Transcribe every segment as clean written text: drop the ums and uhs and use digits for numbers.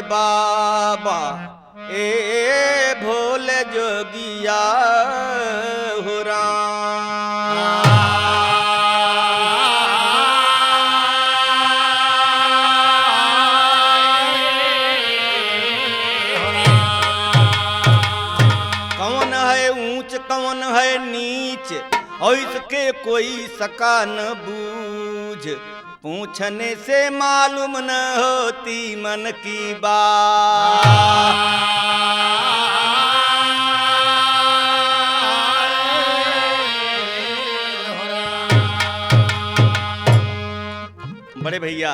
बाबा ए भोले जोगिया हो राम। कौन है ऊंच कौन है नीच और इसके कोई सका न बूझ, पूछने से मालूम न होती मन की बात। बड़े भैया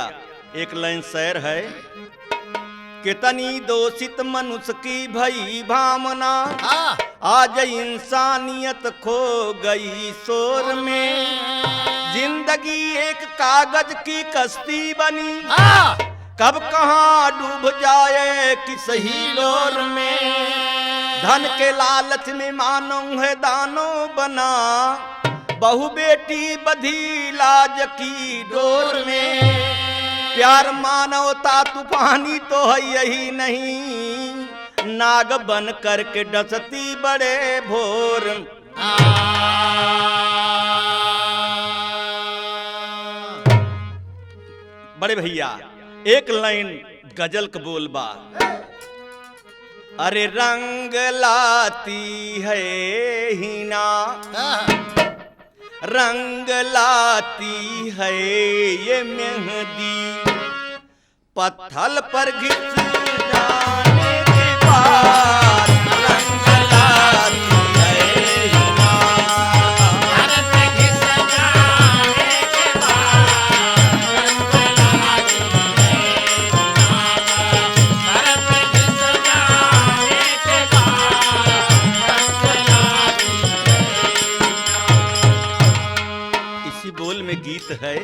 एक लाइन शेर है, कितनी दोषित मनुष्य की भई भावना, आज इंसानियत खो गई शोर में, जिंदगी एक कागज की कश्ती बनी, कब कहाँ डूब जाए किस ही डोर में, धन के लालच में मानो है दानो बना, बहु बेटी बधी लाज की डोर में, प्यार मानवता तूफानी तो है यही नहीं, नाग बन करके डसती बड़े भोर। बड़े भैया एक लाइन गजल का बोलबा, अरे रंग लाती है हीना, रंग लाती है ये मेहंदी, पत्थल पर घिस जाने के बाद रंग लाती है हीना, घिस जाने के बाद रंग लाती है हीना, घिस जाने के बाद रंग लाती है। इसी बोल में गीत है,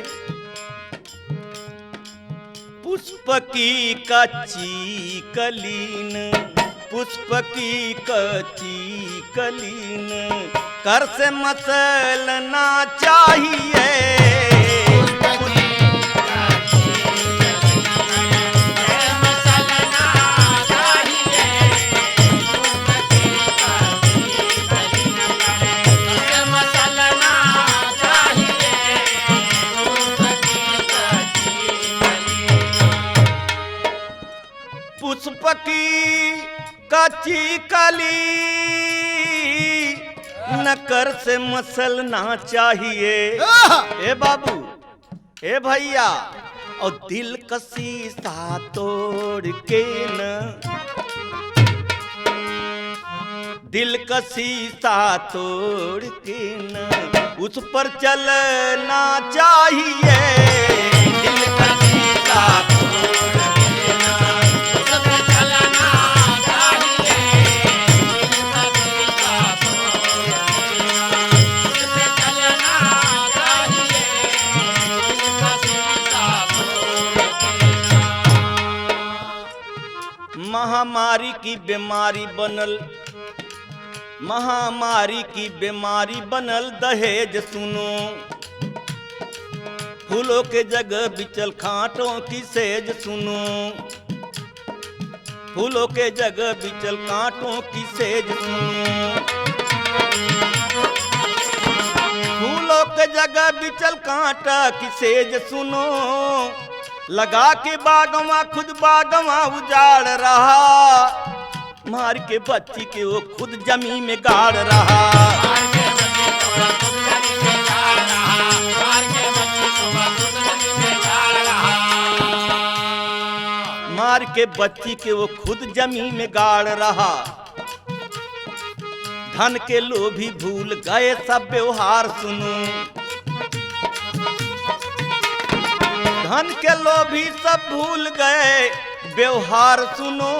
पुष्प की कच्ची कलीन, पुष्प की कच्ची कलीन, कर से मसलना चाहिए, पुष्प की कच्ची कली नकर से मसलना चाहिए, ए बाबू ए भैया, और दिल का शीशा तोड़ के न, दिल का शीशा तोड़ के न उस पर चलना चाहिए, दिल का शीशा महामारी की बीमारी बनल, महामारी की बीमारी बनल दहेज सुनो, फूलों के जगह बिचल खांटों की सेज सुनो, फूलों के जगह बिचल कांटों की सेज सुनो, फूलों के जगह बिचल कांटा की सेज सुनो, लगा के बागवा खुद बागवा उजाड़ रहा, मार के बच्ची के वो खुद जमीन में गाड़ रहा। मार के बच्ची के वो खुद जमीन में गाड़ रहा। धन के लोभी भूल गए सब व्यवहार सुनो। धन के लोभी सब भूल गए व्यवहार सुनो।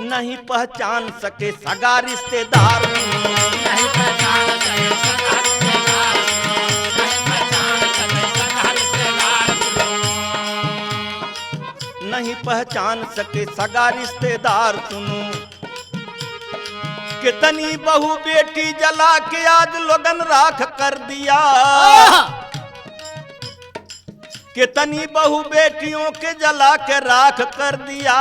नहीं पहचान सके सगा रिश्तेदार नहीं पहचान सके सगा रिश्तेदार, नहीं पहचान सके सगा रिश्तेदार सुनो। कितनी बहू बेटी जला के आज लोगन राख कर दिया। कितनी बहू बेटियों के जला के राख कर दिया।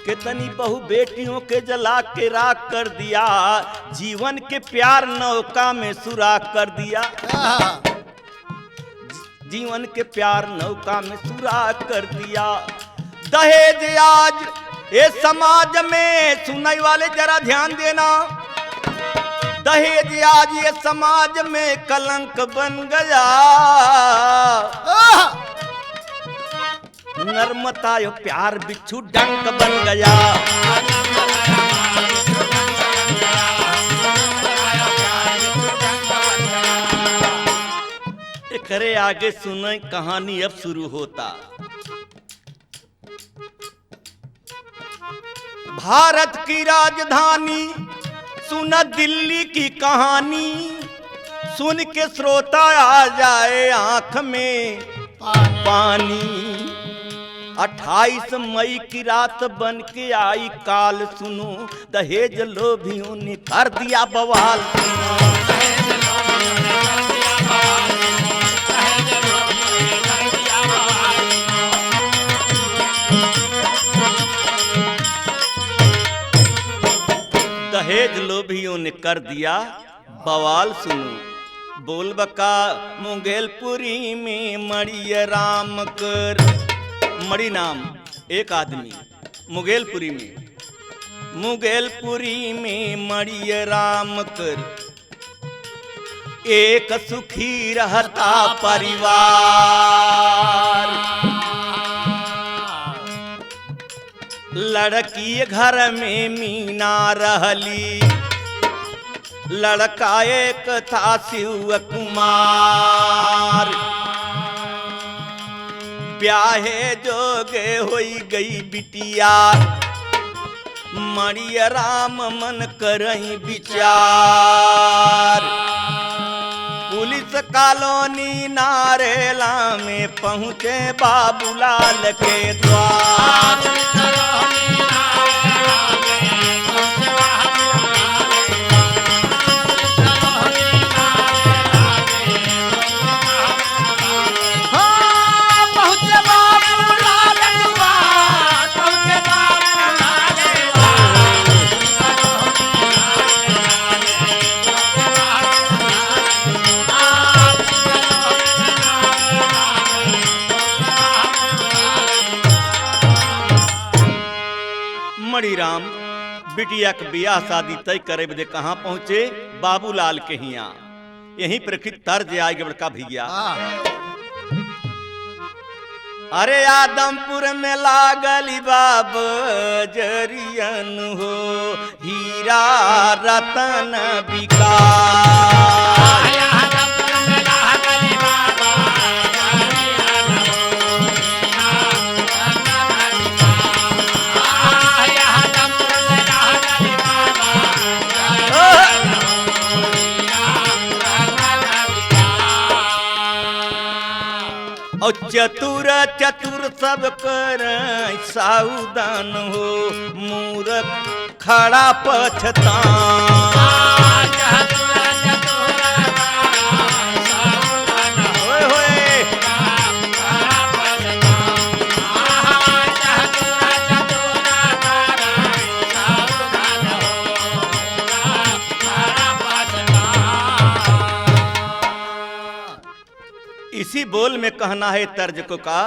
कितनी बहू बेटियों के जला के राख कर दिया। जीवन के प्यार नौका में सुराख कर दिया। जीवन के प्यार नौका में सुराख कर दिया। दहेज आज ये समाज में, सुनने वाले जरा ध्यान देना, दहेज आज ये समाज में कलंक बन गया। नर्मता यो प्यार बिच्छू डंक बन गया। एकरे आगे सुने कहानी अब शुरू होता। भारत की राजधानी सुन दिल्ली की कहानी। सुन के श्रोता आ जाए आंख में पानी। 28 मई की रात बन के आई काल सुनो। दहेज लोभियों ने कर दिया बवाल सुनो। दहेज लोभियों ने कर दिया बवाल सुनो। बोल बका मुगेलपुरी में मड़ी राम कर। मड़ी नाम एक आदमी मुगेलपुरी में मड़ी राम कर। एक सुखी रहता परिवार। लड़की घर में मीना रहली। लड़का एक था शिव कुमार। ब्याहे जोगे होई गई बिटिया। मड़िया राम मन करई विचार। पुलिस कॉलोनी नारेला में पहुँचे बाबूलाल के द्वार। मणिराम बिटिया के बियाह शादी तय करे बदे कहाँ पहुँचे? बाबूलाल के हिया। यहीं प्रकृत तर्ज आएगा बड़का भैया। अरे आदमपुर में लागली बाब जरियन हो। हीरा रतन विकास। और चतुर चतुर सब कर सावधान हो। मूर्ख खड़ा पछतान। होए होए इसी बोल में कहना है तर्ज को का।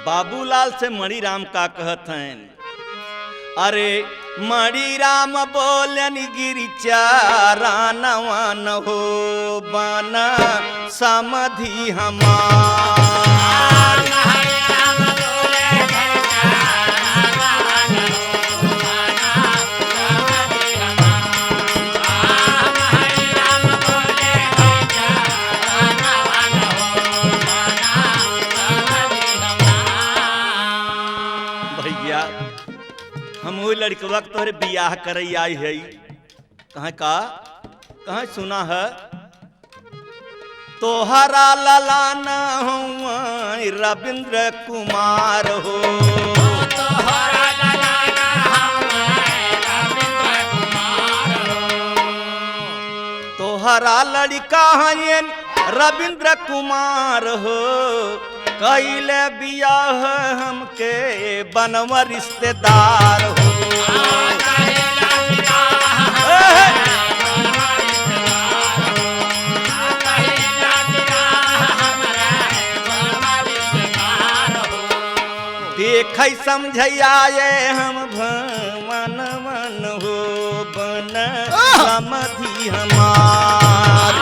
बाबूलाल से मणिराम का कहत हैं, अरे मणिराम बोलन गिरिचारानवा न हो बना समधि हमार। भैया हम वही लड़कवा के तोहरे बियाह करई आई है, कहाँ का कहाँ सुना है, तोहरा ललाना हुआ रविंद्र कुमार हो, तोहरा ललाना रविंद्र कुमार हो, तोहरा लड़का है रविंद्र कुमार हो, कैले बियाह हमके बनवा रिश्तेदार हो। देख समझाए हम भवन मन हो बन समधि हमार।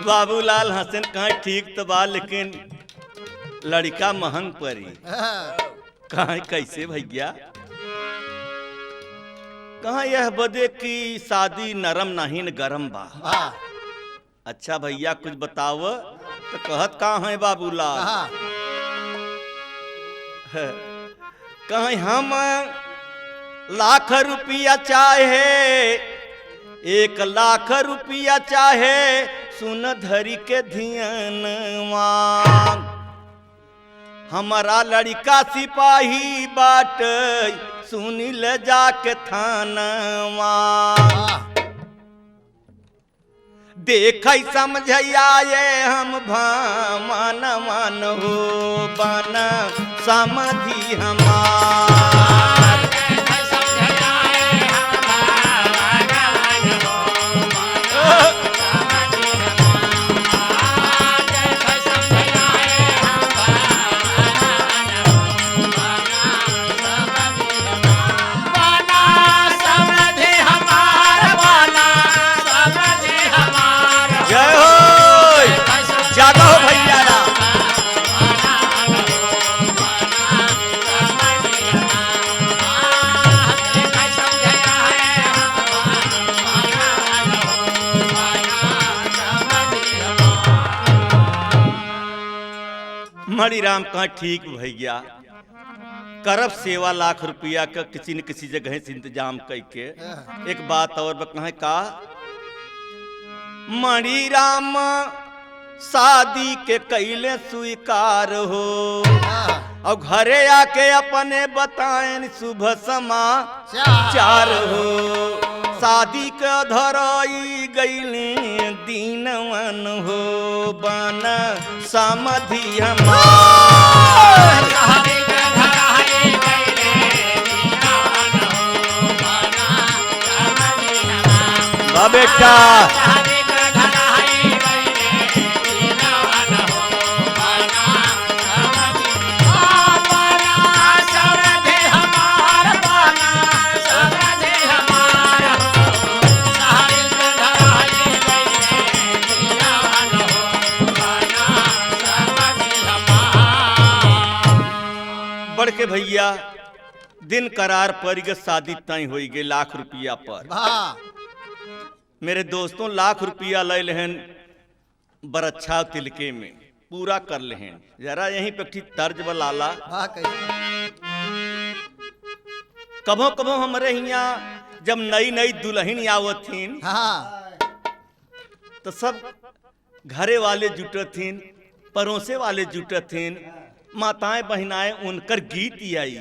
बाबूलाल हसन कहाँ ठीक तो बा, लेकिन लड़का महंग पड़ी। कहाँ कैसे भैया, कहाँ यह बदे की शादी नरम नहीं न गरम बा। अच्छा भैया कुछ बताओ तो कहत कहाँ है बाबूलाल, कहीं हम लाख रुपया चाहे 1 लाख रुपया चाहे सुन धरी के धियनवा, हमारा लड़का सिपाही बाट सुनी ले जाके थानवा, देख समझाए हम भवन मन हो बन समधि हमार। ज्यादा हो भैया मणिराम कहाँ ठीक भैया, करब 1.25 लाख रुपया का किसी न किसी जगह से इंतजाम करके। एक बात और कहा का, मणिराम शादी के कैले स्वीकार हो, और घरे आके अपने बताएं शुभ समाचार हो, शादी के धराई गईले दीनवन हो बन समधि हमार। बेटा बढ़ के भैया दिन करार पर शादी तय हो गई 1 लाख रुपया पर। मेरे दोस्तों लाख रुपया ले लेहन बरच्छा तिलके में पूरा कर लेहन, जरा यहीं पे ठीक तर्ज बलाला। कभो कभो हमारे यहाँ जब नई नई दुल्हन आवथिन तो सब घरे वाले जुटथिन, पड़ोसे वाले जुटथिन, माताएं बहनाएं उनकर गीत आई।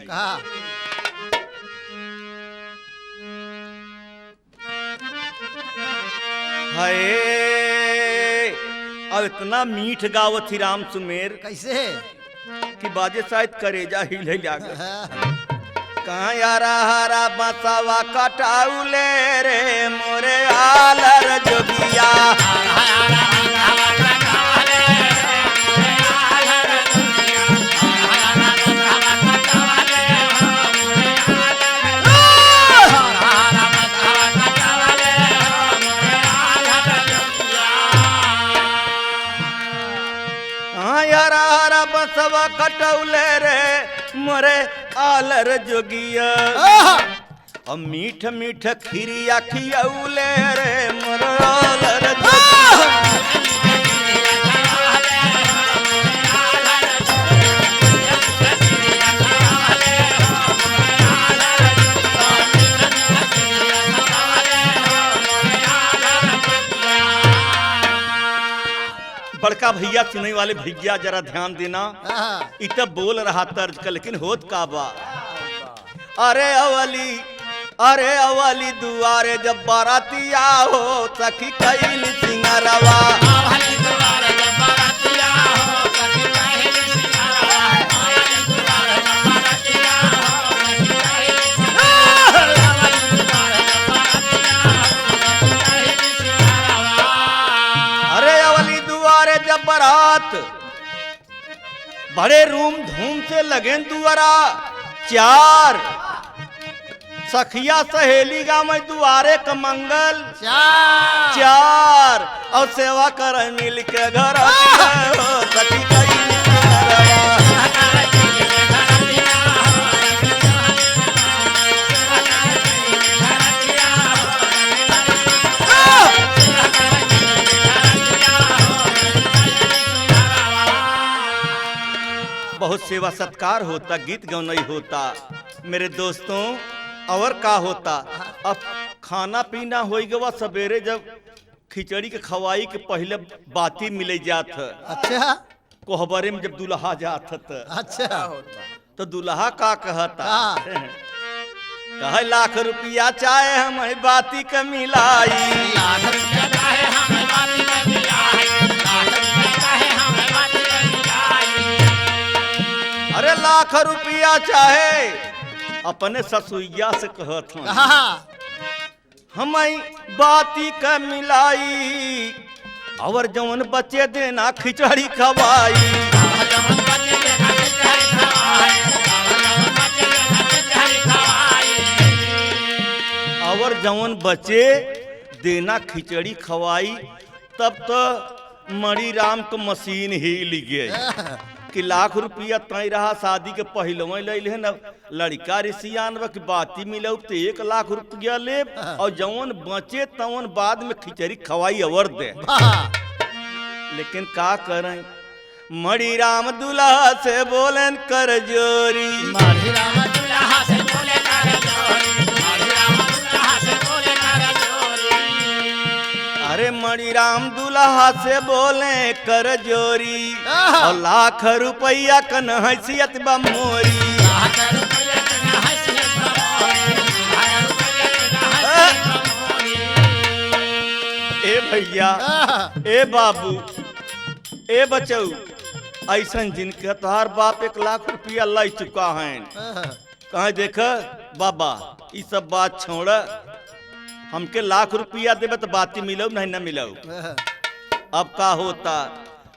हाय और इतना मीठ गावत थी राम सुमेर कैसे कि बाजे शायद करेजा हिल लागे। हाँ, कहाँ यारा हरा बसवा कटाउले रे मोरे आलर जोगिया। हाँ यारा हरा बसवा कटौले रे मोरे आलर जोगिया। आहा, और मीठ मीठ खीरिया खियौले रे मोरे आलर जोगिया। बड़का भैया सुनने वाले भैया जरा ध्यान देना। हाँ, इत बोल रहा तर्ज का लेकिन होत का बा। अरे अवली दुआरे जब बारातिया हो सखी कैल सिंगरवा। अरे अवली दुआरे जब बारात बड़े रूम धूम से लगे दुआरा। चार सखिया सहेली गा में दुआरे का मंगल। चार चार और सेवा कर मिल के घर हो सखी कैल सिंगरवा। बहुत सेवा सत्कार होता, गीत गौनई होता मेरे दोस्तों। और का होता, अब खाना पीना हो गवा सवेरे जब खिचड़ी के खवाई के पहले बाती मिले जात। अच्छा कोहबरे में जब दुल्हा जात त अच्छा तो दुल्हा का कहता हाँ। कहे लाख रुपया चाहे हम बाती के मिलाई। अरे लाख रुपया चाहे अपने ससुइया से कहत हूँ हाँ, हम बाती का मिलाई। और जवन बच्चे देना खिचड़ी खवाई। और जवन बच्चे देना खिचड़ी खवाई। तब तो मणि राम को मशीन हिल गई कि लाख रुपया तय रहा शादी के पहलवा ले न लड़का रिसियान की बाती मिलो तो 1 लाख रुपया ले और जवन बचे तवन बाद में खिचड़ी खवाई अवर दे। हाँ, लेकिन का करें मणि राम दुल्हा से बोलन कर जोरी। अरे मणि राम दुल्हा से बोले कर जोरी। और लाख रुपया कन हैसियत बमोरी। ए भैया ए बाबू ए बचऊ ऐसन जिनके तोहार बाप 1 लाख रुपया लै चुका है। कहे देख बाबा ये सब बात छोड़, हमके लाख रुपया देवे तो बाती मिलो नहीं न मिलो। अब का होता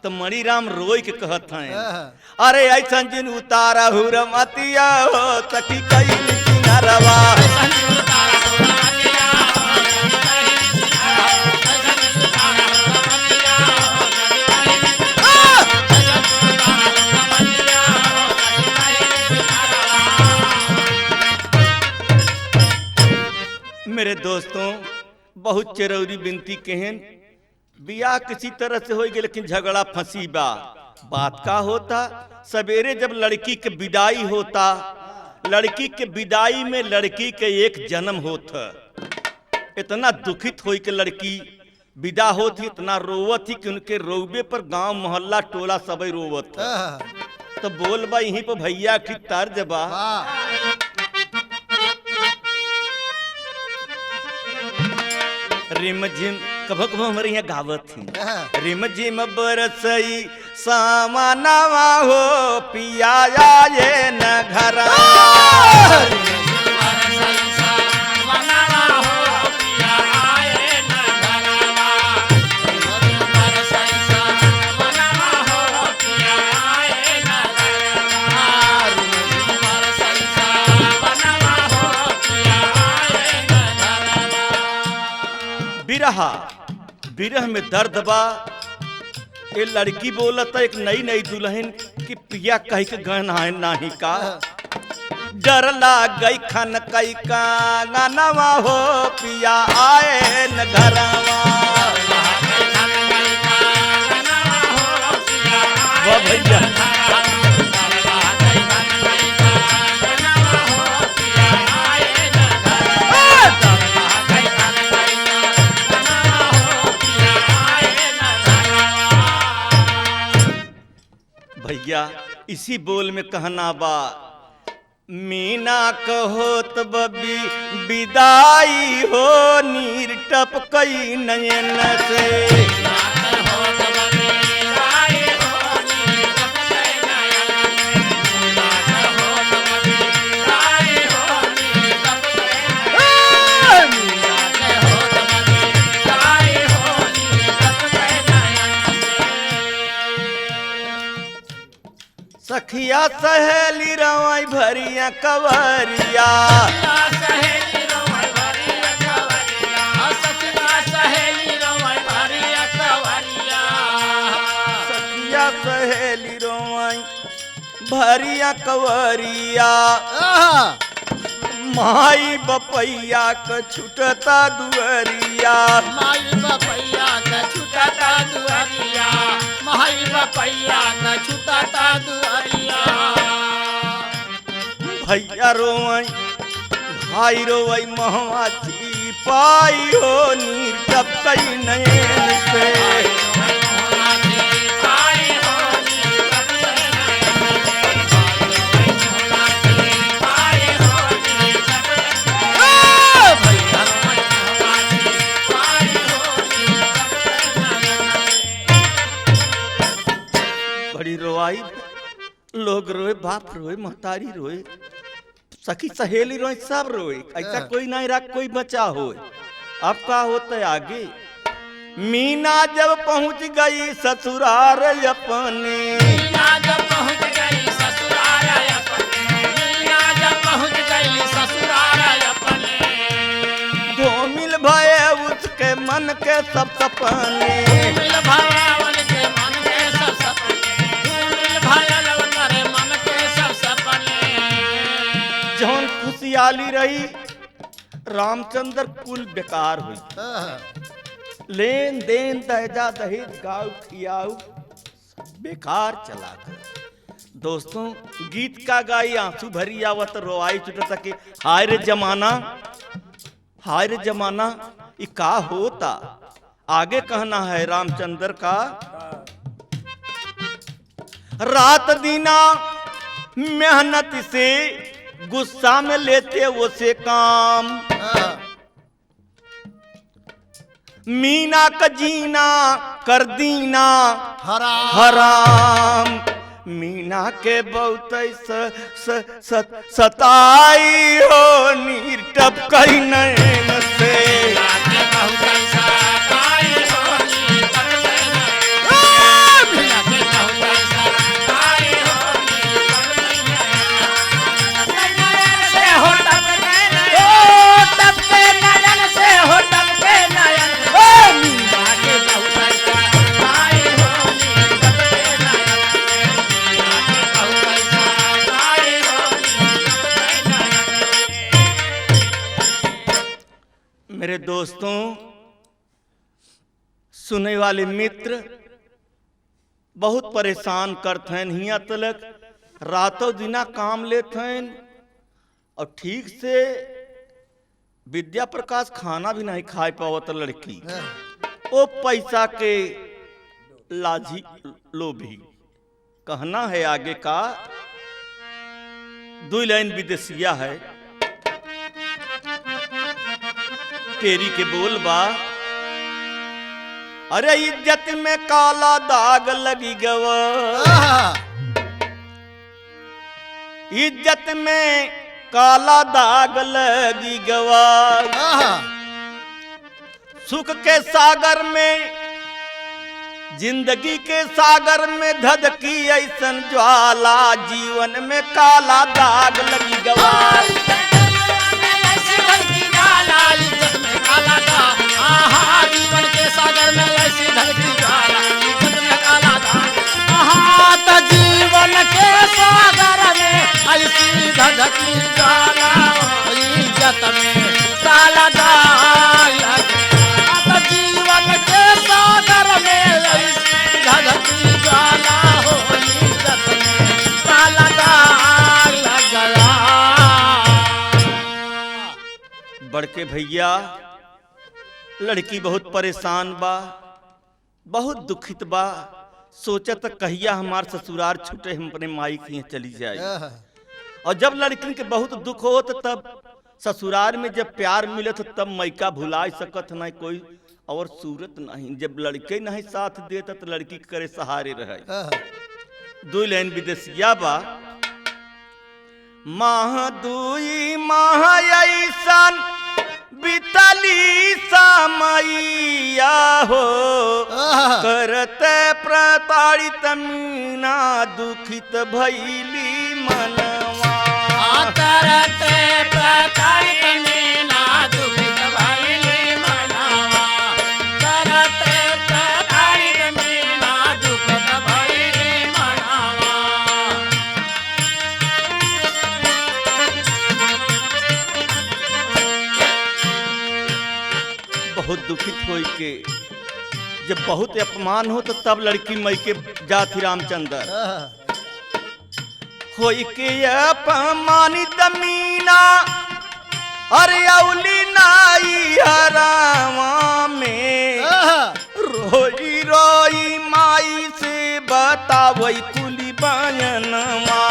तो मणि राम रोई के कहत हैं अरे ऐसन जिन उतारा हुरमतिया हो सखी कैल सिंगरवा। मेरे दोस्तों बहुत चिरौरी बिनती कहन बियाह किसी तरह से हो गए लेकिन झगड़ा फंसी बा। बात का होता सवेरे जब लड़की के विदाई होता, लड़की के विदाई में लड़की के एक जन्म होता। इतना दुखित हो के लड़की विदा होती, इतना रोवत थी कि उनके रोबे पर गांव मोहल्ला टोला सबई रोवत था। तो बोल बा यहीं पर भैया की तर्ज बा। रिम झिम कभो कभो हमारे यहाँ गावत थी रिम झिम बरसई सामानवा हो पिया ये न घरा बिरहा बिरह में दर्द बा। ये लड़की बोलता एक नई नई दुल्हन की पिया कह के गहना है नाही का डर लाग गई खन कई का गानवा हो पिया आए न घरवा वाह भैया भैया इसी बोल में कहना बा मीना कहोत बबी विदाई हो नीर टपकई नयन से सखिया सहेली रवाई भरिया कवरिया सखिया सहेली रवाई भरिया कवरिया माई बपैया क छुटता दुअरिया माई बपैया का छुटाता दुआरिया माई बपैया का छुटाता दुआरिया भैया रोवई भाई रोवई महवा पाई हो नीर टपकई नयन से बड़ी रोआई लोग रोए बाप रोए महतारी रोए सखी सहेली रोए सब रोए ऐसा कोई नहीं रहा कोई बचा हो। अब का होता है आगे मीना जब पहुंच गई ससुराल अपने मीना जब पहुंच गई ससुराल अपने मीना जब पहुंच गई ससुराल अपने धूमिल भये उसके मन के सब सपने धूमिल भये उनके मन के सब सपने धूमिल भये उनके मन के सब सपने जौन खुशहाली रही रामचंद्र कुल बेकार हुई लेन देन दहेजा दहेज गाँव खियाऊ बेकार चला गया। दोस्तों गीत का गाई आंसू भरी आवत रोआई छुट सके हाय रे जमाना ये का होता। आगे कहना है रामचंद्र का रात दीना मेहनत से गुस्सा में लेते वो से काम मीना का जीना कर दीना हराम मीना के बहुत सताई हो नीर टपकई नैन से मेरे दोस्तों सुने वाले मित्र बहुत परेशान करते हैं हिया तलक रातों दिना काम लेते हैं और ठीक से विद्या प्रकाश खाना भी नहीं खा पावत लड़की वो पैसा के लाजी लोभी। कहना है आगे का 2 लाइन विदेशिया है तेरी के बोल बा अरे इज्जत में काला दाग लगी गवा, इज्जत में काला दाग लगी गवा। सुख के सागर में, जिंदगी के सागर में धधकी ऐसन ज्वाला, जीवन में काला दाग लगी गवा। जीवन के सागर में ऐसी धरती ज्वाला, इज्जत में काला दाग। तो जीवन के सागर में ऐसी धरती ज्वाला, इज्जत में काला दाग लगे। तो जीवन के सागर में ऐसी धरती ज्वाला हो, इज्जत में काला दाग लग गया। बड़के भैया, लड़की बहुत परेशान बा, बहुत दुखित बा, सोचत कहिया हमार ससुराल छूटे, हम अपने माई के यहाँ चली जाए। और जब लड़की के बहुत दुख हो तो तब ससुराल में जब प्यार मिले तो तब मैका भुला सकत नहीं, कोई और सूरत नहीं। जब लड़के नहीं साथ देता तो लड़की करे सहारे रहे। दो लाइन विदेशिया बा, माह दुई माह ऐसन बितली समैया हो, करते प्रताड़ित मीना दुखित भैली मनवा। करते प्रताड़ित मीना दुखित भैली मनवा, करते प्रताड़ित मीना दुखित भैली मनवा। बहुत दुखित हो के जब बहुत अपमान हो तो तब लड़की मई के जाति रामचंद्र हो के अपमानित मीना, अरे औली नाई हरावा में रोई रोई माई से बतावई कुली बयनवा।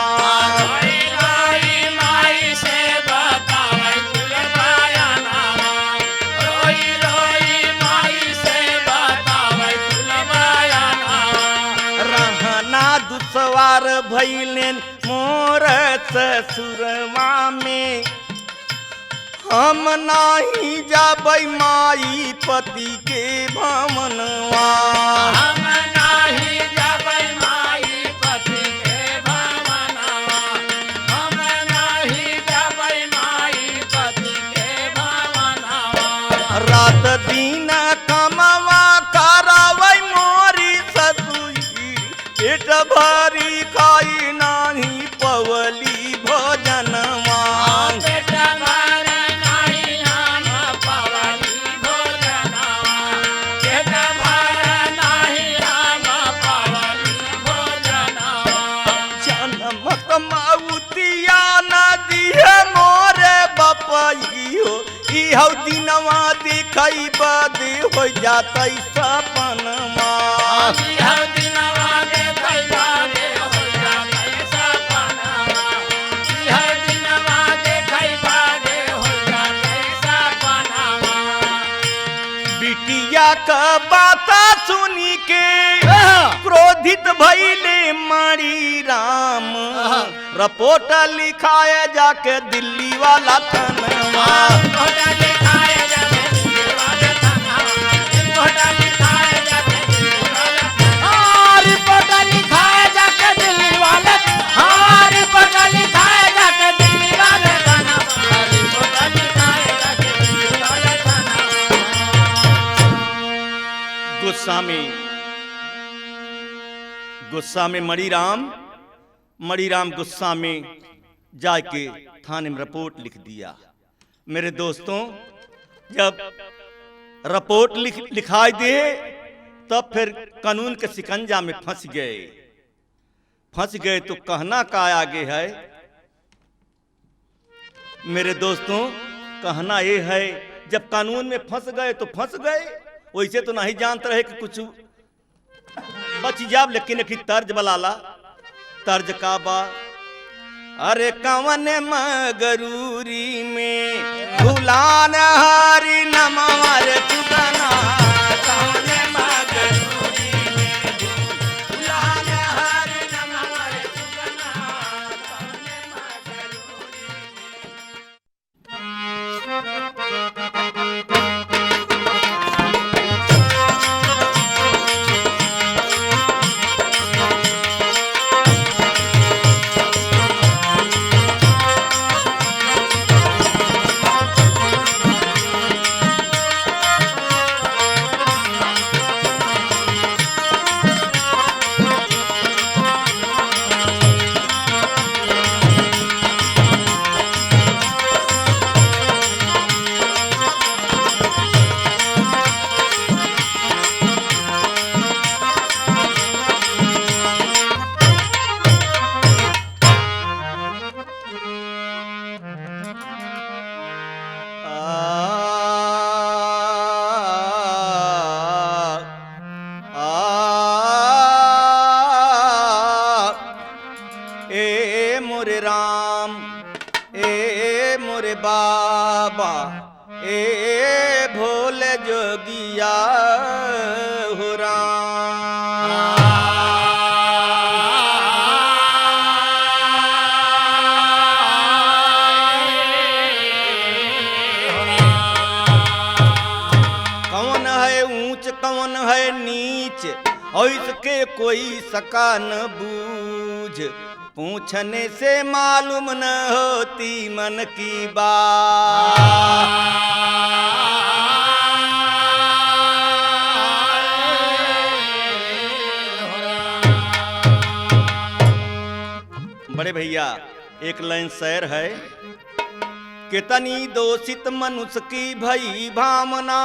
दुसवार भैलेन मोर ससुरवा में, हम नाही जाबै माई पति के भवनवा। हम नाही जाबै माई पति के भवनवा, हम नाही जाबै माई पति के भवनवा। रात दिन कमवा करावै मोरी ससुई, पेट भरी खाई नाही पवली भोजनवा। पेट भरी नाही हम पवली भोजनवा, पेट भरी नाही हम पवली भोजनवा। जनमक मौतिया नदी है मोरे बपई हो, इहौ दिनवा देखई बदे हो जातै सपनमा। इहौ दिनवा देखई बदे हो जातै सपनमा, इहौ दिनवा देखई बदे हो जातै सपनमा। बिटिया का बात सुनी के क्रोधित भइले मणि राम, रिपोर्ट लिखाए जाके दिल्ली वाला थानवा। गुस्सा में मणिराम गुस्सा में जाके थाने में रिपोर्ट लिख दिया। मेरे दोस्तों, जब रिपोर्ट लिखाई दे तब फिर कानून के शिकंजा में फंस गए तो कहना का आगे है। मेरे दोस्तों, कहना ये है, जब कानून में फंस गए तो फंस गए, वैसे तो नहीं जानते रहे कि कुछ बच जाब, लेकिन एक तर्ज बलाला। तर्ज का बा, अरे कवन मगरूरी में भुलान हरि नमवर चुगना, कवन मगरूरी ए मोरे राम, ए मोरे बाबा, ए भोले जोगिया हो राम। कौन है ऊंच कौन है नीच, और इसके कोई सका न बूझ, पूछने से मालूम न होती मन की बात। बड़े भैया एक लाइन शेर है, कितनी दोषित मनुष्य की भई भावना,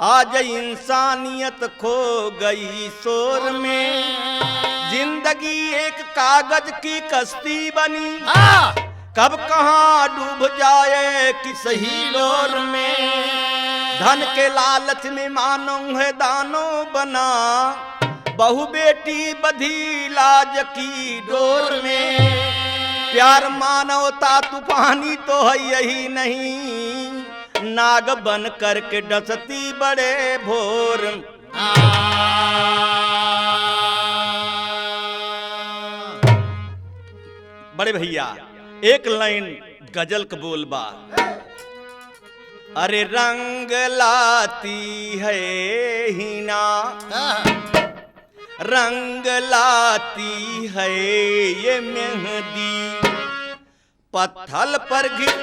आज इंसानियत खो गई शोर में, जिंदगी एक कागज की कश्ती बनी, कब कहाँ डूब जाए किस ही लोर में, धन के लालच में मानो है दानो बना, बहु बेटी बधी लाज की डोर में, प्यार मानवता तूफानी तो है यही नहीं, नाग बन करके डसती बड़े भोर। बड़े भैया एक लाइन गजल का बोलबा, अरे रंग लाती है हीना, रंग लाती है ये मेहंदी, पत्थर पर घिस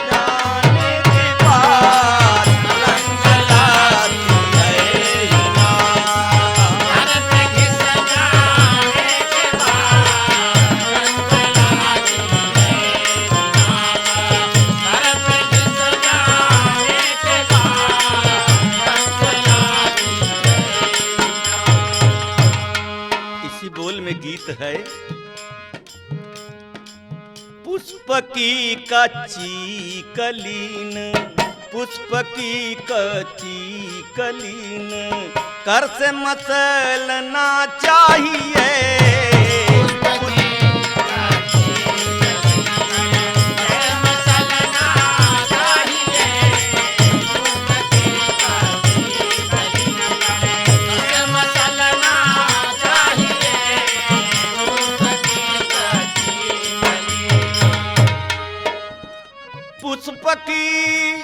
जाने के बाद, रंग लाती है हीना, इसी बोल में गीत है, पुष्प की कच्ची कलीन, पुष्प की कच्ची कलीन, कर से मसलना चाहिए, पुष्प की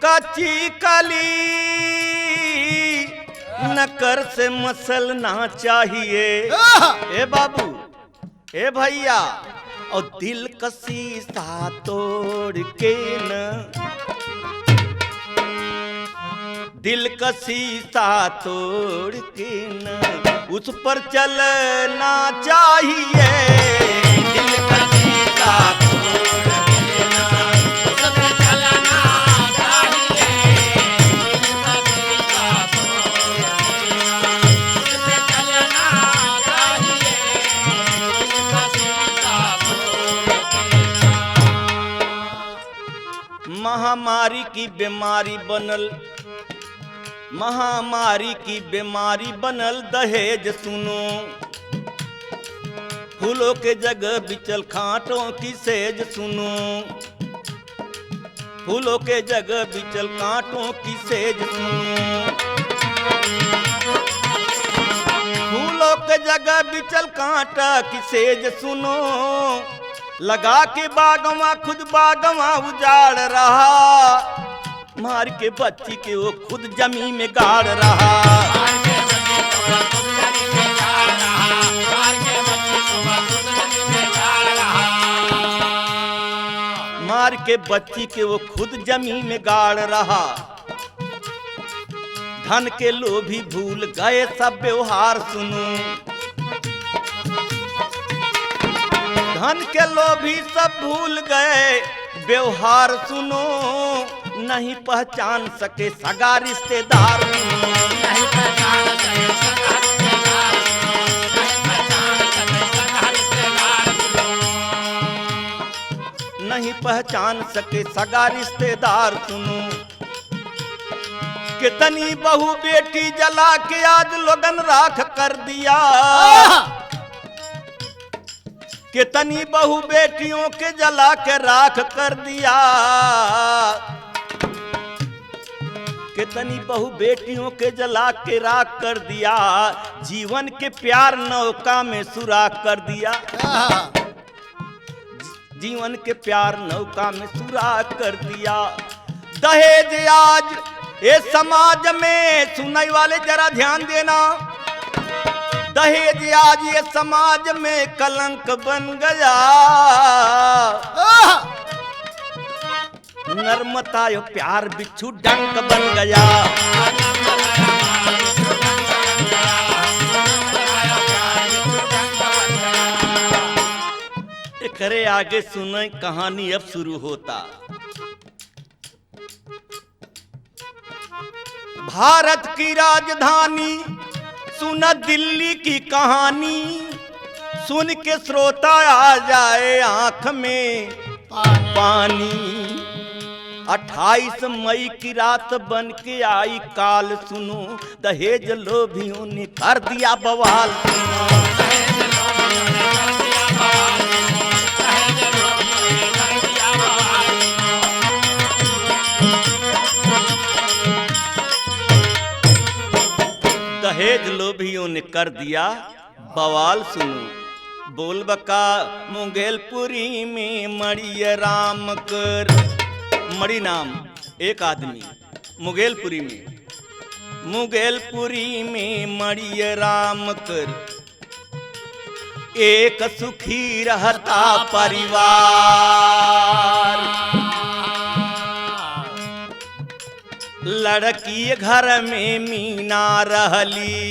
कच्ची कली नकर से मसलना चाहिए, ए बाबू ए भैया, और दिल का शीशा तोड़ के न, दिल का शीशा तोड़ के न, उस पर चलना चाहिए, दिल का शीशा तोड़ के न, महामारी की बीमारी बनल, महामारी की बीमारी बनल दहेज सुनो, फूलों के जगह बिचल खांटों की सेज सुनो, फूलों के जगह बिचल कांटों की सेज सुनो, फूलों के जगह बिचल कांटा की सेज सुनो, लगा के बागवा खुद बागवा उजाड़ रहा, मार के बच्ची के वो खुद जमीन में गाड़ रहा, मार के बच्ची के वो खुद जमीन में गाड़ रहा, धन के लोभी भूल गए सब व्यवहार सुनो, धन के लोभी सब भूल गए व्यवहार सुनो, नहीं पहचान सके सगा रिश्तेदार, नहीं पहचान सके सगा रिश्तेदार, नहीं पहचान सके सगा रिश्तेदार सुनो, कितनी बहू बेटी जला के आज लोगन राख कर दिया, कितनी बहु बेटियों के जला के राख कर दिया, कितनी बहु बेटियों के जला के राख कर दिया, जीवन के प्यार नौका में सुराख कर दिया, जीवन के प्यार नौका में सुराख कर दिया। दहेज आज ये समाज में, सुनने वाले जरा ध्यान देना, दहेज आज ये समाज में कलंक बन गया, नर्मता यो प्यार बिच्छू डंक बन गया। करे आगे सुने कहानी अब शुरू होता। भारत की राजधानी सुन दिल्ली की कहानी, सुन के श्रोता आ जाए आंख में पानी। 28 मई की रात बन के आई काल, सुनो दहेज लोभियों ने कर दिया बवाल। दहेज लोभियों ने कर दिया बवाल, सुनो बोल बका मुगेलपुरी में मड़िया राम कर। मड़ी नाम एक आदमी मुगेलपुरी में मड़िया राम कर, एक सुखी रहता परिवार। लड़की घर में मीना रहली,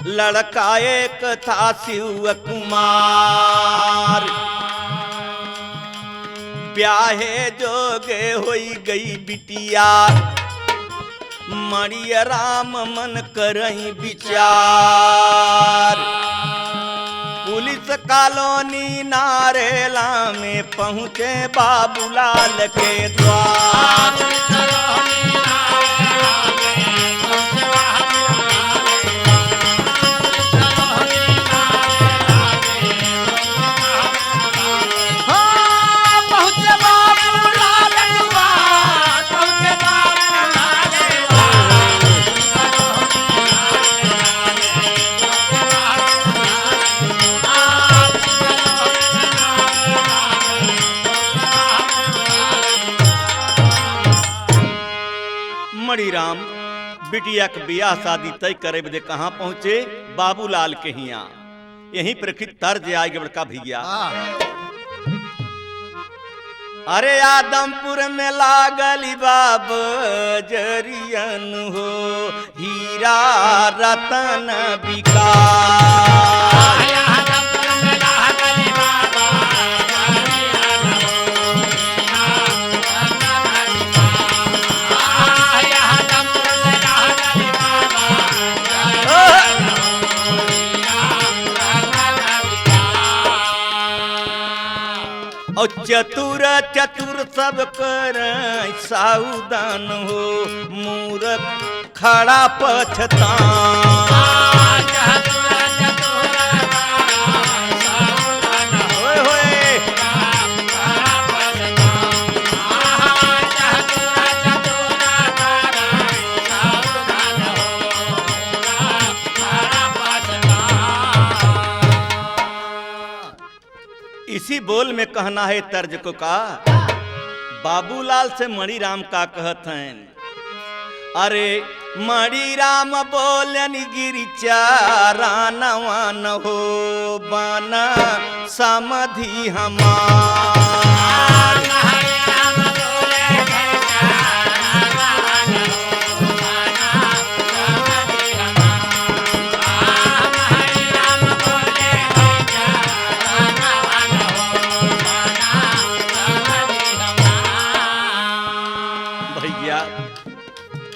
लड़का एक था शिव कुमार। ब्याहे जोगे होई गई बिटिया, मड़िया राम मन करई विचार। पुलिस कॉलोनी नारेला में पहुँचे बाबूलाल के द्वार। मणिराम बिटिया के बियाह शादी तय करे बदे कहाँ पहुँचे? बाबूलाल के हिया। यहीं प्रकृत तर्ज आएगा बड़का भैया। अरे आदमपुर में लागली बाब जरियन हो, हीरा रतन विकास। और चतुर चतुर सब कर सावधान हो, मूर्ख खड़ा पछतान। इसी बोल में कहना है तर्ज को का, बाबूलाल से मणिराम का कहत हैं। अरे मणिराम बोलन गिरिचारानवा न हो, बना समधि हमार।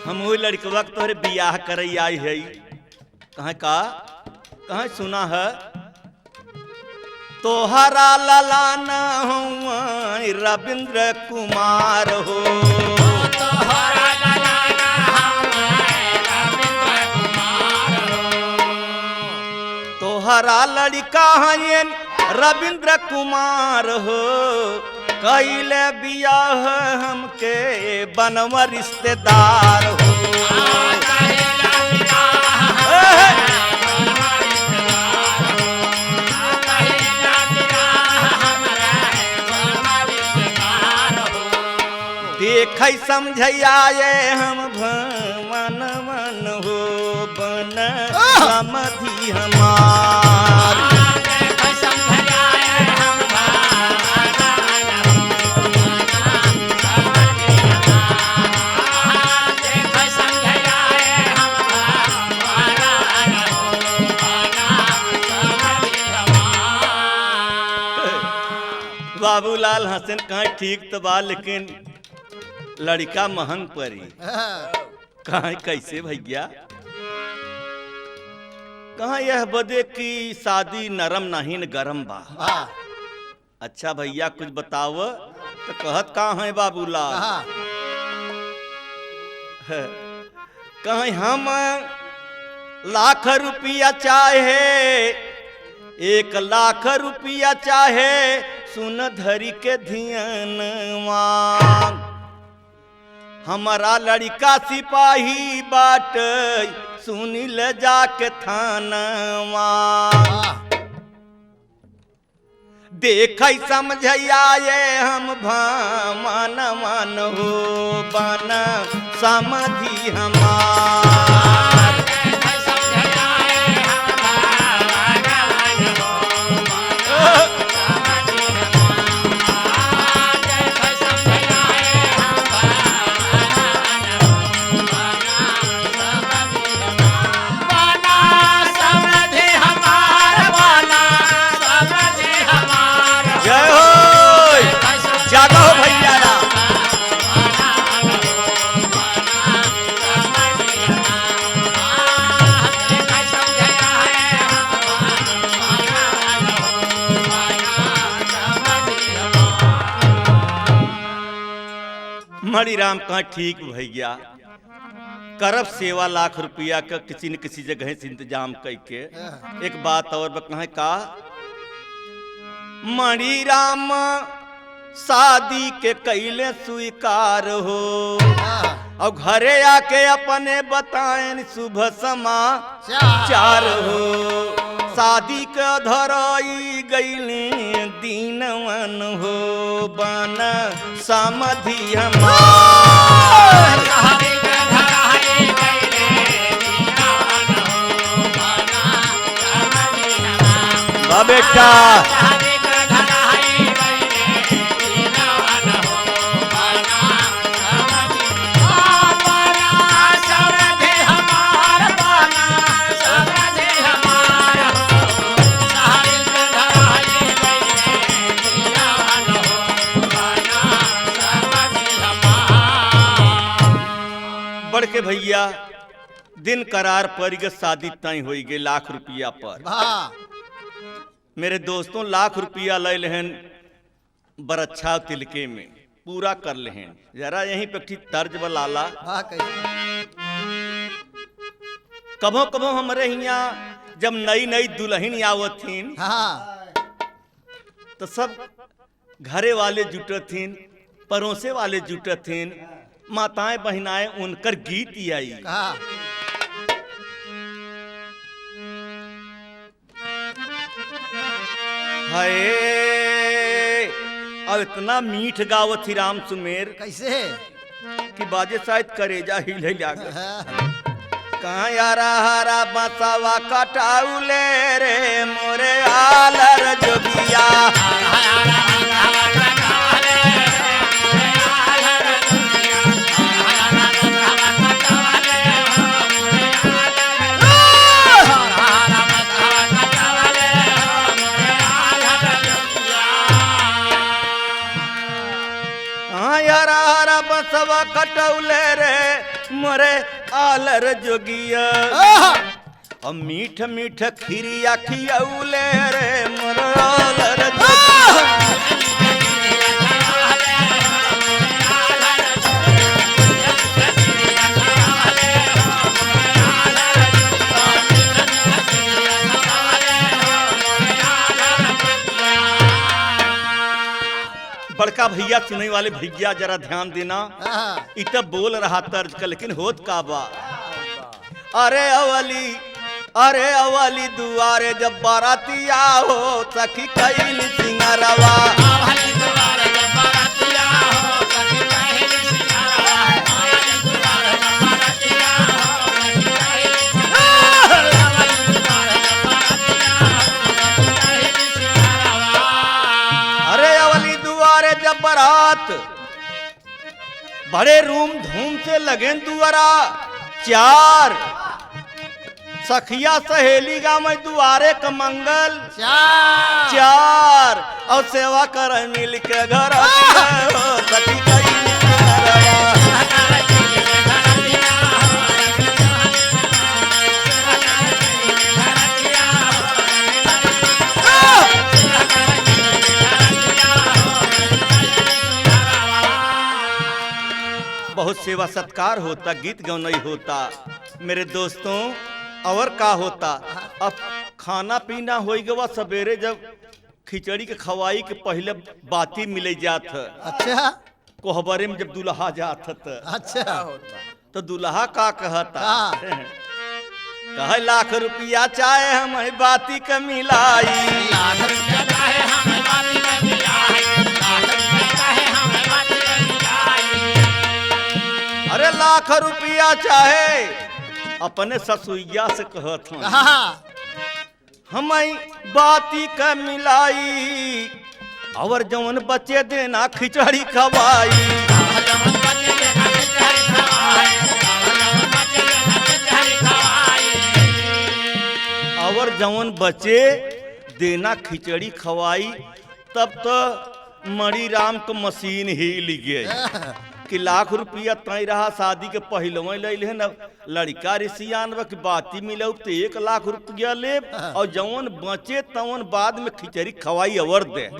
हम वही लड़के वक्त तोहरे बियाह करई आई है, कहाँ सुना है? तोहरा ललाना हुआ रविंद्र कुमार हो, तोहरा ललाना हुआ रविंद्र कुमार हो। तोहरा लड़का है रविंद्र कुमार हो कैले बियाह हमके बनवा रिश्तेदार हो देख समझाए हम भवन मन हो बन समधि हमार बाबूलाल हसन कहाँ ठीक तो बा लेकिन लड़का महंग पड़ी कहाँ कैसे भैया कहाँ यह बदे की शादी नरम नहीं न गरम बा अच्छा भैया कुछ बताओ तो कहत कहाँ है बाबूलाल कहीं हम लाख रुपया चाहे 1 लाख रुपया चाहे सुन धरी के धियन मांग हमारा लड़का सिपाही बाट सुनी ले जाके थानवा देख समझाए हम भमन मन हो बन समधि हमार मणिराम कहाँ ठीक भैया करब सेवा लाख रुपया का किसी न किसी जगह से इंतजाम करके एक बात और कहें का मणिराम शादी के कैले स्वीकार हो और घरे आके अपने बताएं शुभ समाचार हो शादी के धराई गईली दीनवन हो बन समधि हमार बेटा बढ़ के भैया दिन करार पर शादी तय हो गई लाख रुपया पर मेरे दोस्तों लाख रुपया ले लेहन बरच्छा तिलके में पूरा कर लेहन जरा यहीं पे ठीक तर्ज बलाला कभो कभो हमारे यहाँ जब नई नई दुल्हन आवथिन तो सब घरे वाले जुटथिन पड़ोसे वाले जुटथिन माताएं बहनाएं उनकर गीत आई हाय अब इतना मीठ गावत ही राम सुमेर कैसे कि बाजे शायद करेजा हिले जाकर कहाँ यारा हरा बसावा कटाउले रे मोरे आलर जोगिया बसवा कटौले रे मोरे आलर जोगिया और मीठ मीठ खीरिया खियौले रे मोरे आलर जोगिया बड़का भैया सुनने वाले भैया जरा ध्यान देना। इत बोल रहा तर्ज का, लेकिन होत का बा। अरे अवली दुआरे जब बारातिया हो सखी कैल सिंगरवा। बारात बड़े रूम धूम से लगे दुआरा, 4 सखिया सहेली गा में दुआरे का मंगल 4 और सेवा कर मिल के घर सखी बहुत सेवा सत्कार होता, गीत गौनई होता। मेरे दोस्तों और का होता, अब खाना पीना हो गया सवेरे जब खिचड़ी के खवाई के पहले बाती मिले जात। अच्छा कोहबरे में जब दुल्हा जात त अच्छा तो दुल्हा का कहता कहे लाख रुपया चाहे हम बाती का मिलाई। अरे लाख रुपया चाहे अपने ससुइया से कहत हम बाती का मिलाई और जवन बच्चे देना खिचड़ी खवाई। और जवन बच्चे देना खिचड़ी खवाई। तब तो मणि राम को मशीन हिल गई कि लाख रुपया तय रहा शादी के पहलवे ले न लड़का रिसियान की बाती मिले तो 1 लाख रुपया ले और जवन बचे तवन बाद में खिचड़ी खवाई अवर दे।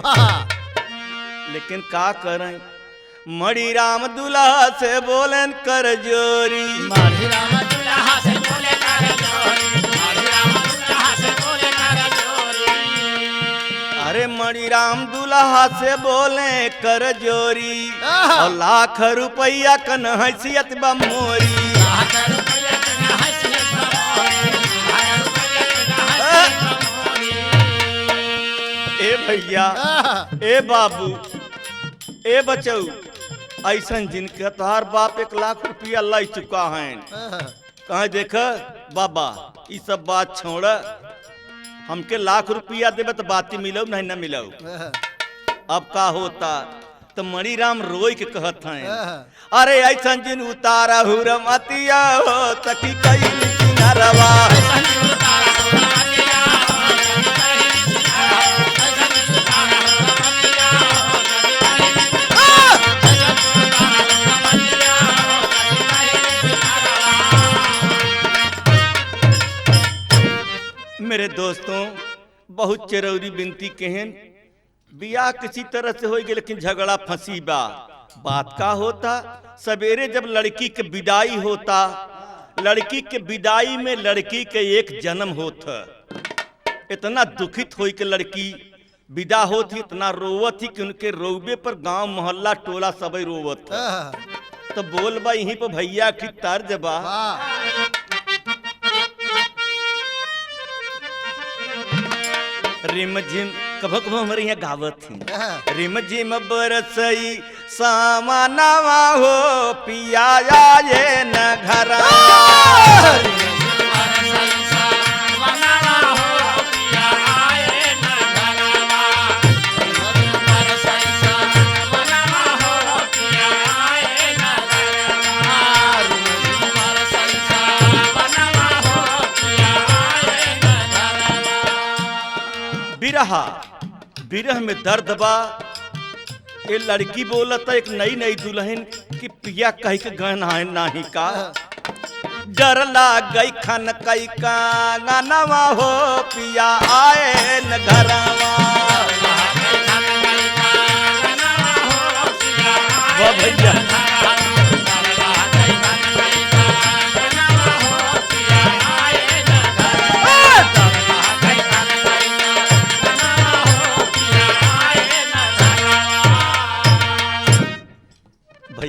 लेकिन का करें मणि राम दुल्हा से बोलन कर जोरी। अरे मणि राम दुल्हा से बोले कर जोरी और लाख रुपया कन हैसियत बमोरी। ए भैया ए बाबू ए बचऊ ऐसन जिनके तोहार बाप 1 लाख रुपया ला चुका है कहा देख बाबा ये सब बात छोड़ हमके लाख रुपया देवे तो बाती मिलो नहीं ना मिलो। अब का होता तो मणि राम रोई के कहत हैं अरे ऐसा जिन उतारा हुरम अतिया हो तकी कई सिंगरवा। मेरे दोस्तों बहुत चरौरी बिनती कहन बियाह किसी तरह से हो गई लेकिन झगड़ा फंसी बा। बात का होता सवेरे जब लड़की के विदाई होता, लड़की के विदाई में लड़की के एक जन्म होता। इतना दुखित हो के लड़की विदा होती, इतना रोवत थी कि उनके रोवे पर गांव मोहल्ला टोला सब रोवत। तो बोल बा यहीं पर भैया की तर्ज बा। रिम झिम कभो कभो हमारे यहाँ गावत थी रिम झिम बरसई सामानवा हो पिया ये न घरा। बिरह में दर्द बा। ये लड़की बोलता एक नई नई दुल्हन की पिया कह के गहना है नाही का। डर लाग गई खन कई का गानवा हो पिया आए न घरवा। भैया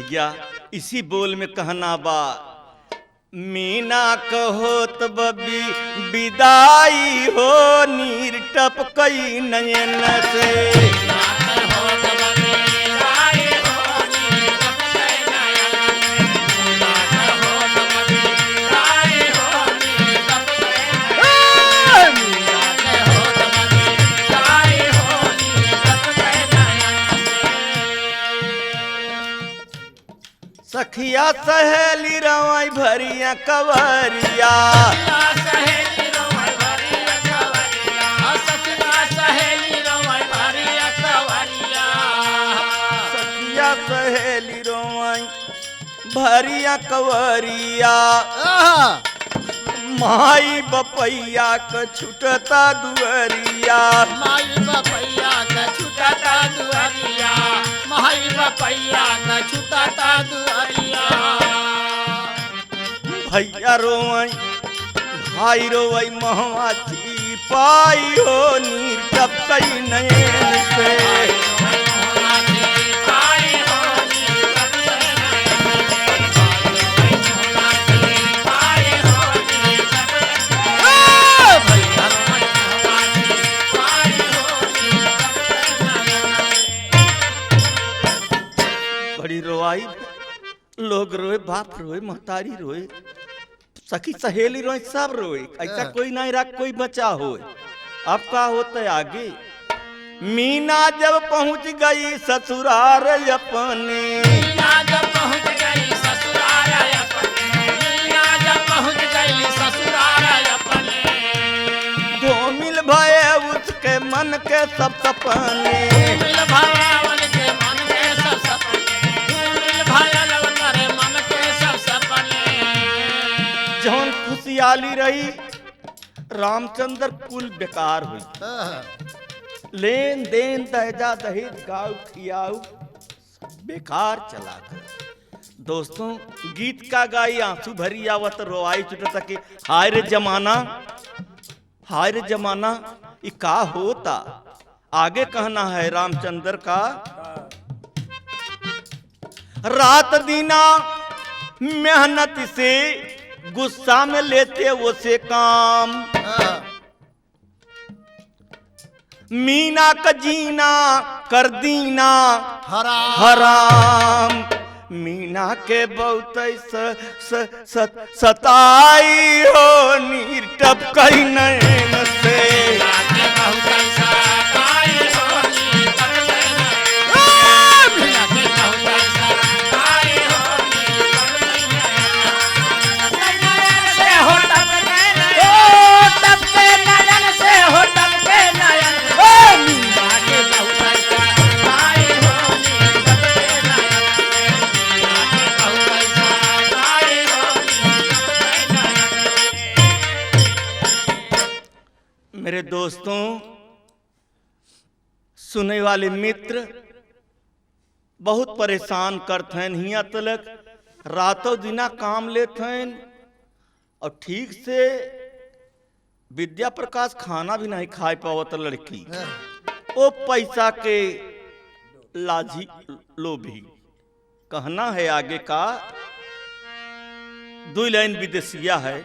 भैया इसी बोल में कहना बा, मीना कहोत बबी विदाई हो, नीर टपकई नयन से। सखिया सहेली रवाई भरिया कवरिया, सखिया सहेली रवाई भरिया कवरिया, माई बपैया क छुटता दुअरिया, माई बपैया का छुटाता दुआरिया, माई बपैया का छुटाता दुआरिया। भैया रोवई भाई रोवई महवा पाई हो, नीर टपकई नयन से। बड़ी रोआई, लोग रोए, बाप रोए, महतारी रोए, सखी सहेली रोए, सब रोए, ऐसा कोई नहीं रहा कोई बचा हो। अब का होता है आगे, मीना जब पहुंच गई ससुराल अपने, मीना जब पहुंच गई ससुराल अपने, मीना जब पहुंच गई ससुराल अपने, धूमिल भये उसके मन के सब सपने, धूमिल भयावन के मन के सब सपने, धूमिल भयावन करे मन के सब सपने। जौन खुशहाली रही रामचंद्र कुल बेकार हुई, लेन देन दहेजा दहेज गाँव खियाऊ बेकार चला गया। दोस्तों गीत का गाई आंसू भरी आवत रोआई छुट सके, हाय रे जमाना, हाय रे जमाना ये का होता। आगे कहना है रामचंद्र का, रात दीना मेहनत से गुस्सा में लेते वो से काम, मीना का जीना कर दीना हराम, मीना के बहुत सताई हो, नीर टपकई नयन से। मेरे दोस्तों सुने वाले मित्र बहुत परेशान करते हैं, हिया तलक रातों दिना काम लेते हैं और ठीक से विद्या प्रकाश खाना भी नहीं खा पावत लड़की, वो पैसा के लाजी लोभी। कहना है आगे का, दो लाइन विदेशिया है,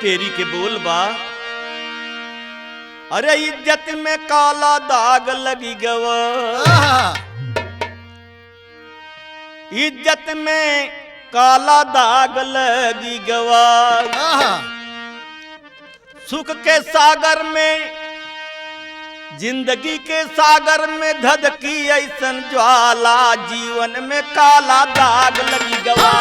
तेरी के बोल बा, अरे इज्जत में काला दाग लगी गवा, इज्जत में काला दाग लगी गवा, सुख के सागर में जिंदगी के सागर में धधकी ऐसन ज्वाला, जीवन में काला दाग लगी गवा।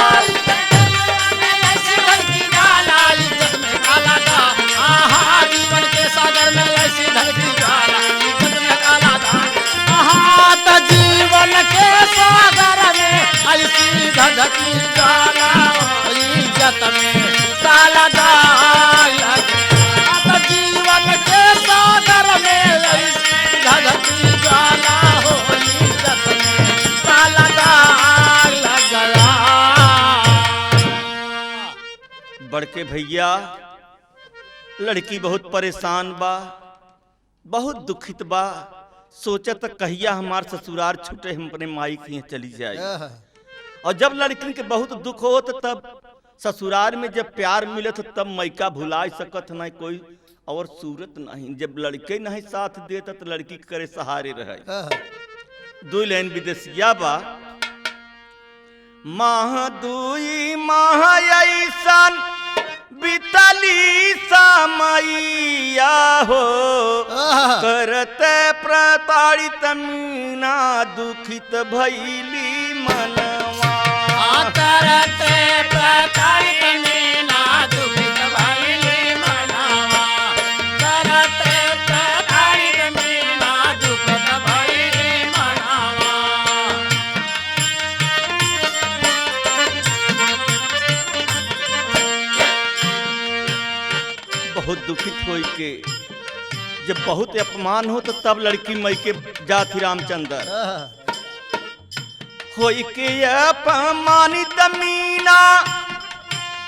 जीवन के सागर में ऐसी धड़की ज्वाला, इज्जत में काला दाग, तो जीवन के सागर में ऐसी धधकी ज्वाला, इज्जत में काला दाग, तो जीवन के सागर में ऐसी धधकी ज्वाला, हो इज्जत में काला दाग लग गया। बड़के भैया लड़की बहुत परेशान बा, बहुत दुखित बा, सोचत कहिया हमार ससुराल छूटे हम अपने माई के यहाँ चली जाए। और जब लड़किन के बहुत दुख होत तब ससुराल में जब प्यार मिलत तब मैका भुला सकत नहीं कोई और सूरत नहीं। जब लड़के नहीं साथ देता तो लड़की करे सहारे रहे। दो लाइन विदेशिया बा माह दुई माह ऐसन बितली समैया हो करते प्रताड़ित मीना दुखित भैली मनवा। करते प्रताड़ित मीना दुखित भैली मनवा। करते प्रताड़ित मीना दुखित भैली मनवा। बहुत दुखित होई के जब बहुत अपमान हो तो तब लड़की मई के जाति रामचंद्र होई के अपमानित मीना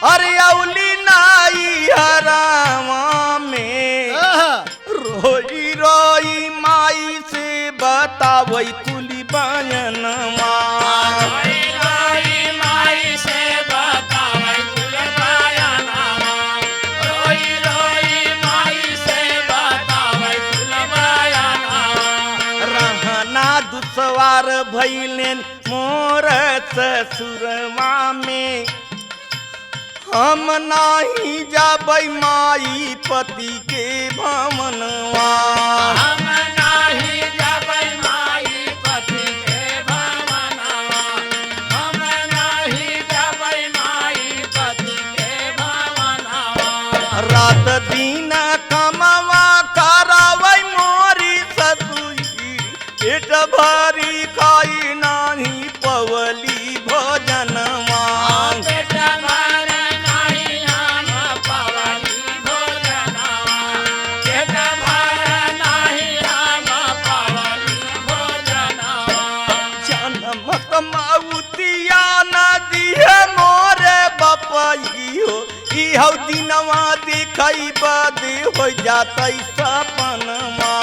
अरे औली नाई हरावा में रोई रोई माई से बतावई कुली बयनवा। दुसवार भैलेन मोर ससुरवा में हम नाही जाबै माई पति के भवनवा। हम नाही जाबै माई पति के भवनवा। हम नाही जाबै माई पति के भवनवा। रात दिन कमवा करावै मोरी ससुई पेट भरी खाई नाही पवली भोजनवा। पेट भरी नाही हम पवली भोजनवा। पेट भरी नाही हम पवली भोजनवा। जनमत मौतिया नदी है मोरे बपई हो इहौ दिनवा देखई बदे हो जातई सपनमा।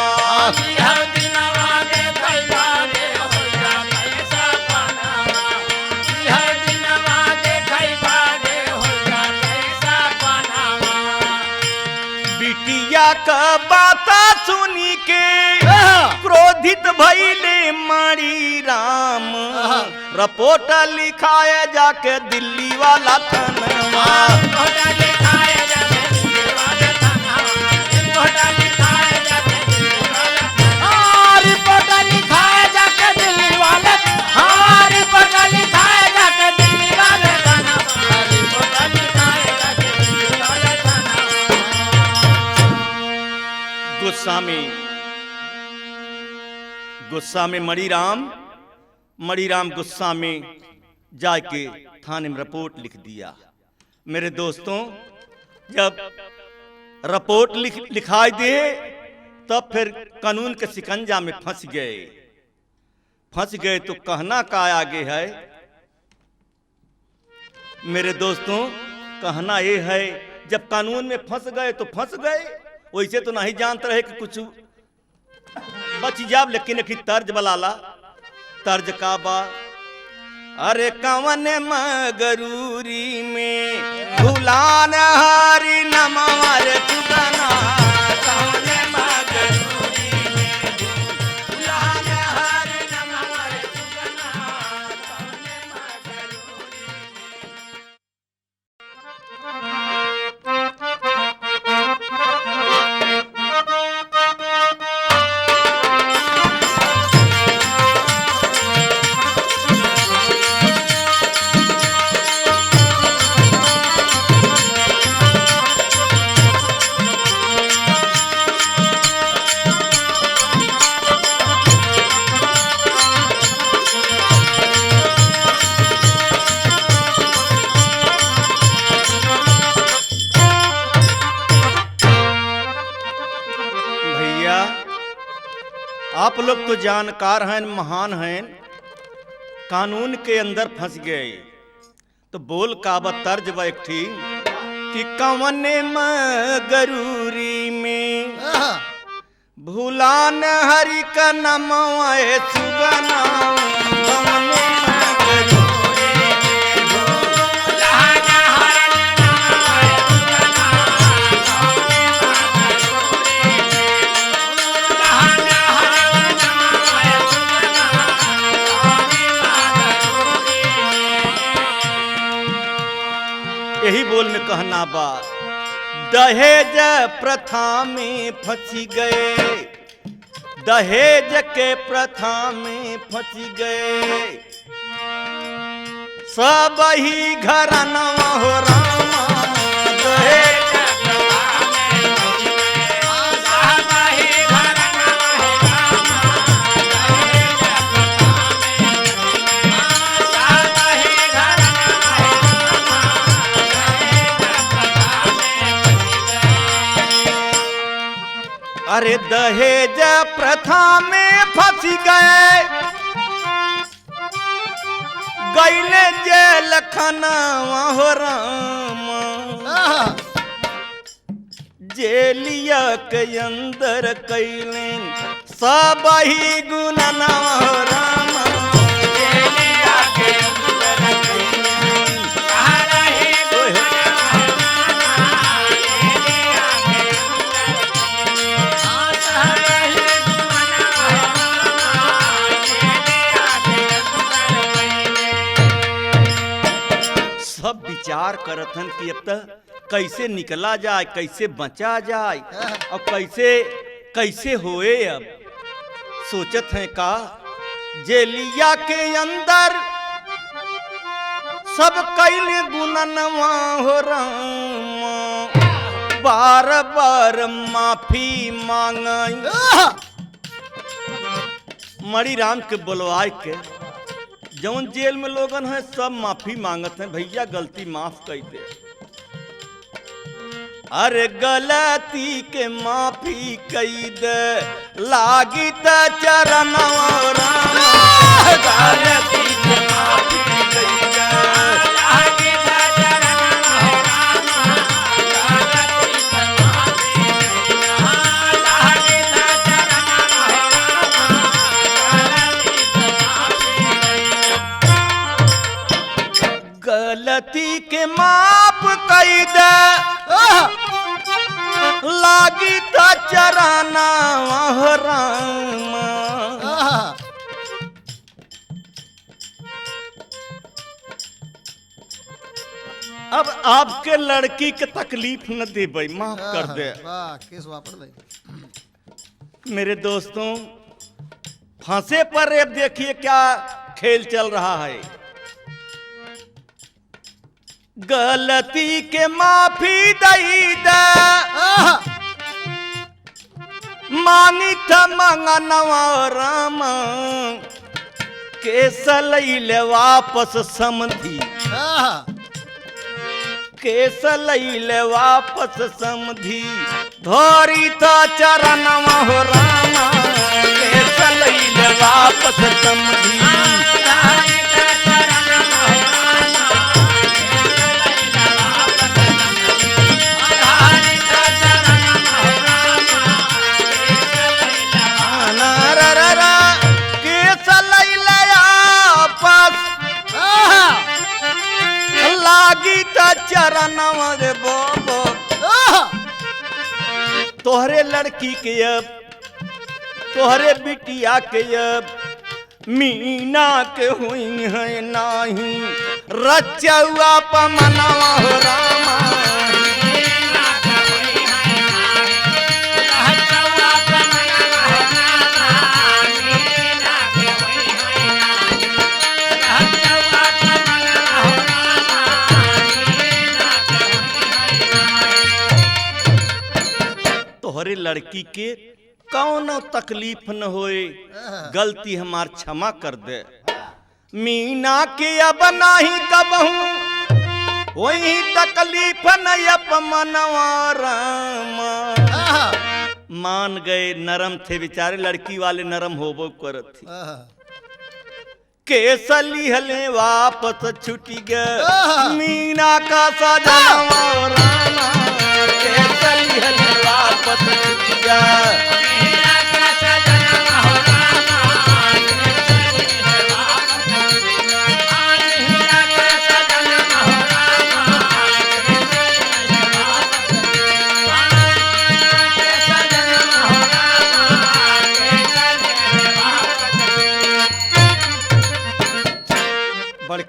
इहौ दिनवा देखई बदे हो जातई सपनमा। इहौ दिनवा देखई बदे हो जातई सपनमा। बिटिया का बात सुनी के क्रोधित भइले मणि राम रिपोर्ट लिखाए जाके दिल्ली वाला थानवा। गुस्सा में मणिराम गुस्सा में जाके थाने में रिपोर्ट लिख दिया। मेरे दोस्तों जब रिपोर्ट लिखाई दे तब फिर कानून के शिकंजा में फंस गए तो कहना का आगे है। मेरे दोस्तों कहना ये है जब कानून में फंस गए तो फंस गए। वैसे तो नहीं जानते रहे कि कुछ बच जाब लेकिन एक तर्ज बलाला तर्ज का बा अरे कवन मगरूरी में भुलान हरि नमवर सुगना। कवन मगरूरी में भुलान हरि नमवर सुगना। कवन मगरूरी आप लोग तो जानकार हैं, महान हैं, कानून के अंदर फंस गए तो बोल काबा तर्ज बैठी कि कवन मगरूरी में भूलान हरि का नमवा सुगना भवने मगरू। यही बोल में कहना बा दहेज प्रथा में फंसी गए, दहेज के प्रथा में फंसी गए, सब ही घरनवा हो रामा। दहेज अरे दहेज प्रथा में फंस गए, गईले जेल खानावा हो रामा। जेलिया के अंदर कैले सब ही गुननवा हो रामा। जेलिया के अंदर कैलेन सारा ही सब विचार करत हन कि अब तक कैसे निकला जाए, कैसे बचा जाए और कैसे कैसे होए। अब सोचत हैं का जेलिया के अंदर सब कैले गुननवा हो रामा। बार बार माफी मांगई मणि राम के बुलवाए के। जौन जेल में लोगन है सब माफी मांगत हैं, भैया गलती माफ कर दे। अरे गलती के माफी कई दे लागी त चरणवा रामा। गलती के माफी कई दे लागी त चरणवा रामा। गलती के माफी कई दे लागी त चरणवा रामा। गलती के माफ कई दे लागी त चरनावा हो रामा। अब आपके लड़की के तकलीफ न देबै, माफ कर दे। मेरे दोस्तों फांसे पर अब देखिए क्या खेल चल रहा है। गलती के माफी दई दे मांगी था मंगनवा रामा। केस लैले वापस समधी, केस लैले वापस समधी। धोरी था चरणवा हो रामा। केस लैले वापस समधी। चरणवा रे बोबो तोहरे लड़की के अब, तोहरे बिटिया के अब मीना के हुई है नाही। रचुआ पमनवा हो रामा। तोहरे लड़की के कौन तकलीफ न होए, गलती हमार क्षमा कर दे। मीना के अब नाही कबहू वही तकलीफ न अपमनवा रामा। मान गए, नरम थे बेचारे, लड़की वाले नरम होबो करत थी। केस लिहले वापस छुटी गए मीना का सजनवा रामा। केस लिहले वापस छुटी गए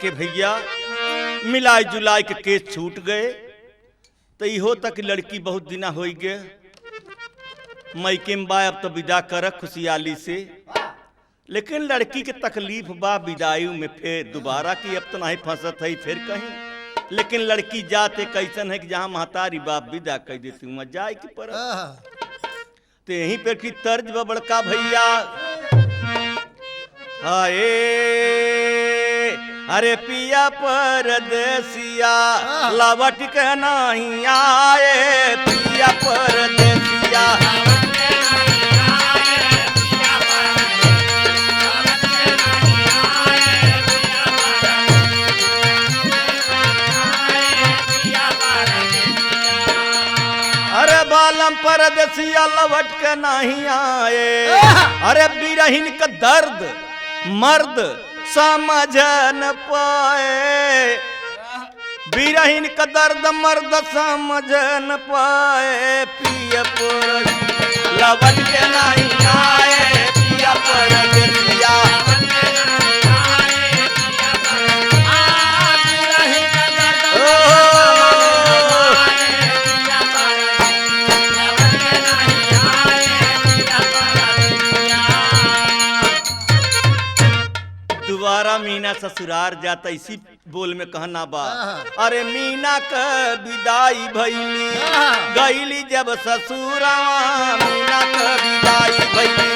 के भैया मिलाई जुलाई के केस छूट गए। तो इहो तक लड़की बहुत दिना हो गए मैकेम बा, अब तो विदा कर खुशहाली से। लेकिन लड़की के तकलीफ बा विदाई में फिर दोबारा की अब तो नहीं फंसत है फिर कहीं। लेकिन लड़की जाते कैसन है कि जहाँ महतारी बाप विदा कह देती हूँ जाए की पर तो यहीं पर की तर्ज बा बड़का भैया। हाय अरे पिया परदेसिया लवट के नहीं आए, पिया परदेसिया अरे बालम परदेसिया लवट के नहीं आए। अरे बिरहिन का दर्द मर्द समझ न पाए, बिरहिन का दर्द मर्द समझ न पाए। पिया पर लवट के नहीं आए, पिया परदेसिया दोबारा मीना ससुरार जाता इसी बोल में कहना बा। अरे मीना का विदाई भैली गईली जब ससुरा, मीना का विदाई भैली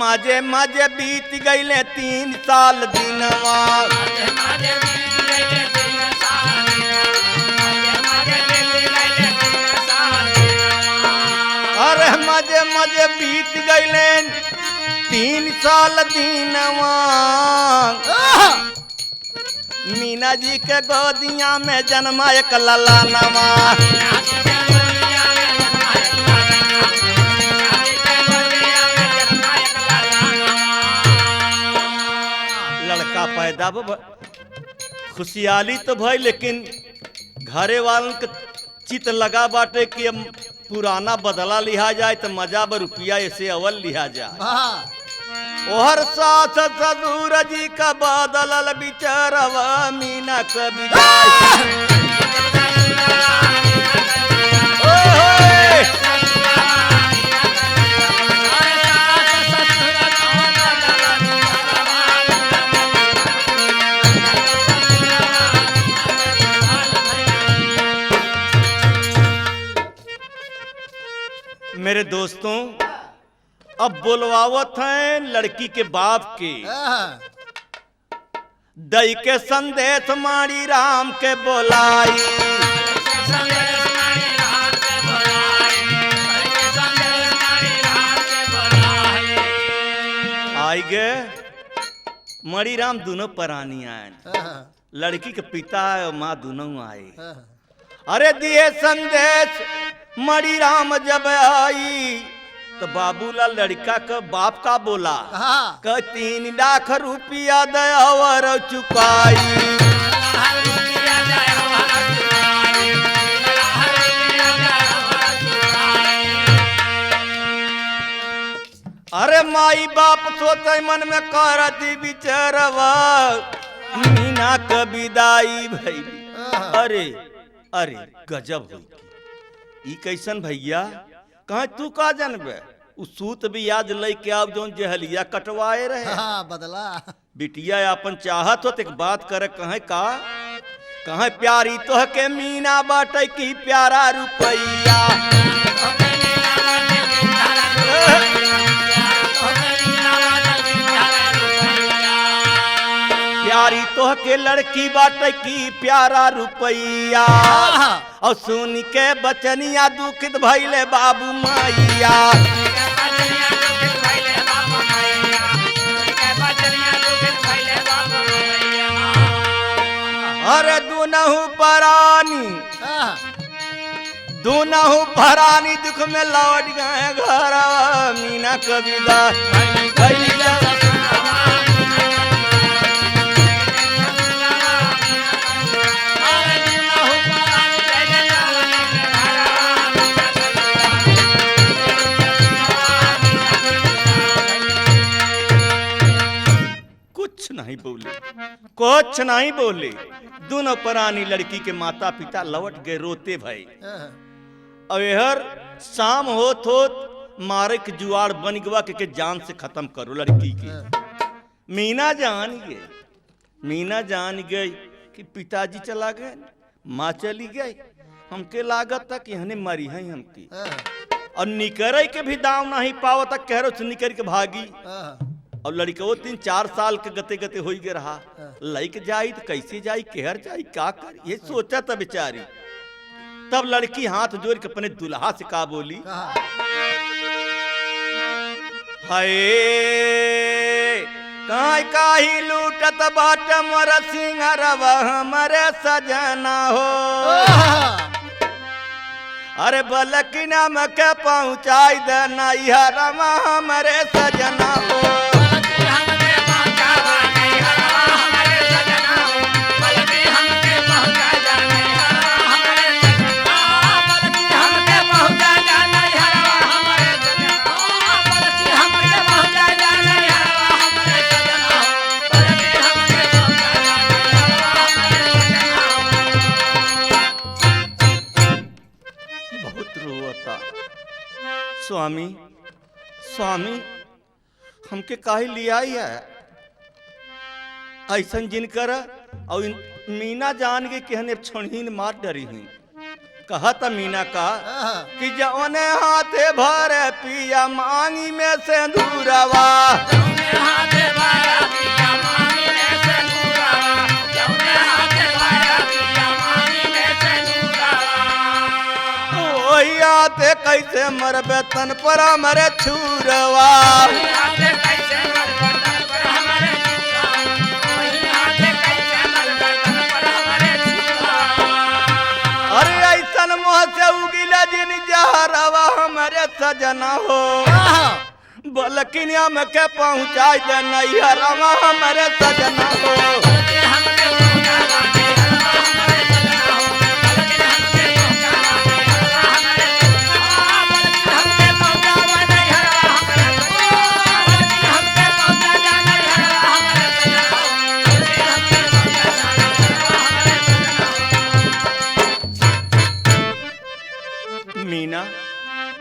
मजे मजे बीत गईले 3 साल दिनवा। अरे मजे मजे बीत गईले 3 साल दिनवा। मीना जी के गोदिया में जन्मा एक ललानवा। लड़का पैदा खुशहाली तो भाई, लेकिन घरे वालन के चित लगा बाटे कि पुराना बदला लिहा जाए तो मजा ब रुपया ऐसे अवल लिहा जाए। ओहर सास ससुर जी का बदलल बिचारवा, मीना का विदाई मेरे दोस्तों अब बोलवावत हैं लड़की के बाप के। दई के संदेश मारी राम के बोलाई। आई गए मरी राम दोनों परानी आए, लड़की के पिता और माँ दोनों आए। अरे दिए संदेश मरी राम जब आई तो बाबूलाल लड़का का बाप का बोला क 3 लाख रुपया दयावर चुकाई। अरे माई बाप सोचे मन में करती बिचरवा, मीना का विदाई भई। अरे अरे गजब हुई ई कैसन भैया, कहा तू का जानबे उ सूत भी याद लेके आव जोन जहलिया कटवाए रहे। बदला बिटिया अपन चाहत हो एक बात करे कहे का कहे प्यारी तो के मीना बाटे की प्यारा रुपैया। प्यारी तो के लड़की बाटे की प्यारा रुपैया। और सुन के बचनिया दुखित भइले बाबू मैया। अरे दुनहु परानी दुख में लौट गए घर, मीना कविता कुछ नहीं बोले। दोनों परानी लड़की के माता पिता लौट गए रोते भाई। अवेहर शाम होत मारे के जुआड़ बन गवा के जान से खत्म करो लड़की की। मीना जान गई कि पिताजी चला गए, माँ चली गई। हमके लागत था कि हने मरी है हमकी, और निकरे के भी दाम नहीं पावत तक कह रहे निकर के भागी। और लड़का वो 3-4 साल के गते गते हो गए रहा। लइक जाई तो कैसे जाई, केहर जाई, का कर, ये सोचा था बेचारी। तब लड़की हाथ जोड़ के अपने दुल्हा से का बोली, हाय काई काही लूटत बाट मोर सिंहरवा हमरे सजना हो। अरे बलकी नाम के पहुँचाई दे नैहरवा हमरे सजना हो। स्वामी स्वामी हमके काहे लिया है ऐसन जिनकर। और मीना जान गई कि हने छोड़हीन मार डरी ही। कहा था मीना का कि जौने हाथे भर पिया मांगी में से दूरवा। आते कैसे मरबे तन पर मरे छुरवा। अरे ऐसन मुँह से उगिला जिन जहरवा हमारे सजना हो। बलकिनिया में के पहुँचाई दे नैहरवा हमारे सजना हो।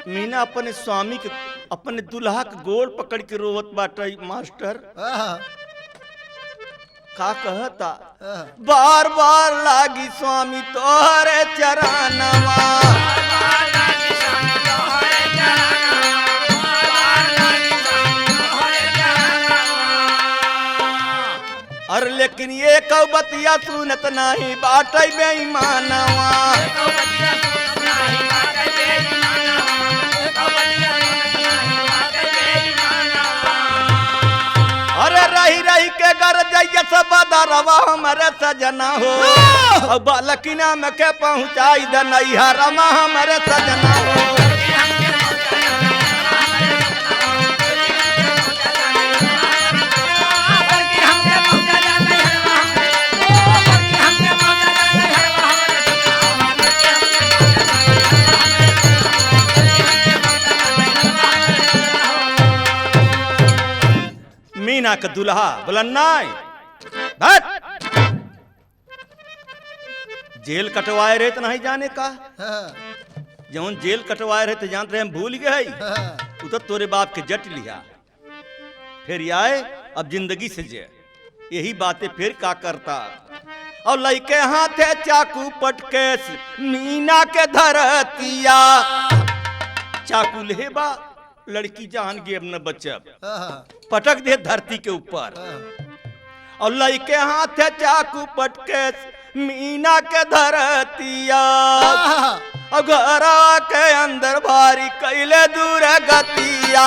मीना अपने स्वामी के अपने दुल्हा के गोड़ पकड़ के रोवत बाटा। मास्टर का कहता, बार बार लागी स्वामी तोहरे चरणवा। अरे लेकिन ये कौबतिया सुनत नहीं बाटे बेईमानवा। अरे रही रही के घर जाइए सब दरवा हमारे सजना हो। बालकिना में के पहुँचाई दे नैहरवा हमारे सजना हो। मीना का दुल्हा बोला नहीं, जेल कटवाए रहे तो नहीं जाने का। जौन जेल कटवाए रहे तो जानते रहे हम भूल गए। तू तो तोरे बाप के जट लिया फिर आए अब जिंदगी से जे यही बातें फिर का करता। और लइके हाथे चाकू पटके मीना के धरतिया। चाकू ले बा लड़की जान गई अब न बचब, पटक दे धरती के ऊपर। और लइके हाथे चाकू पटके मीना के धरतिया। और घरा के अंदर भारी कैले दूर गतिया।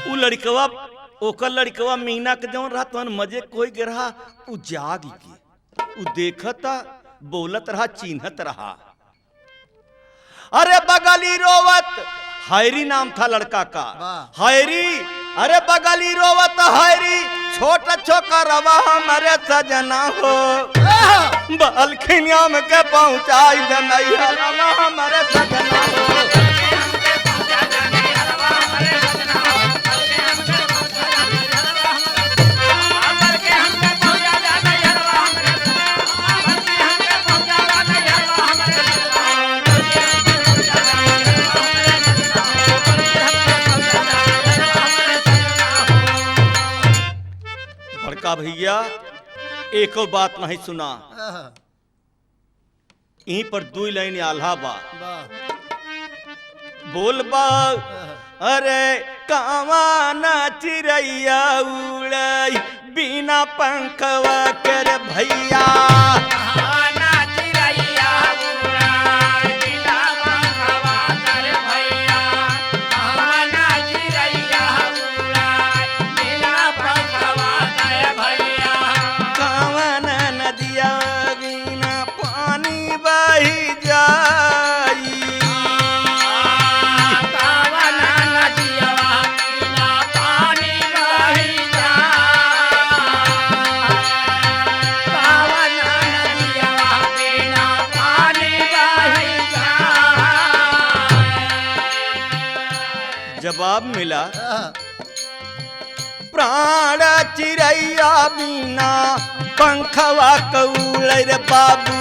उ लड़कवा ओकर लड़कवा मीना के जौन रहा तो मजे कोई गिरहा। उ जाग के उ देखता बोलत रहा चिन्हत रहा। अरे बगली रोवत हैरी नाम था लड़का का। हैरी अरे बगली रोवत हैरी छोट छोकरवा हमारे सजना हो बलखिनिया में के पहुंचाई दे नैहरवा हमारे सजना हो। बड़का भैया एक और बात नहीं सुना, यहीं पर 2 लाइन आल्हा बा बोल बा। अरे कावा ना चिड़ैया उड़ई बिना पंखवा कर भैया, जवाब मिला प्राण चिड़ैया बिना पंखवा कौड़ रे बाबू,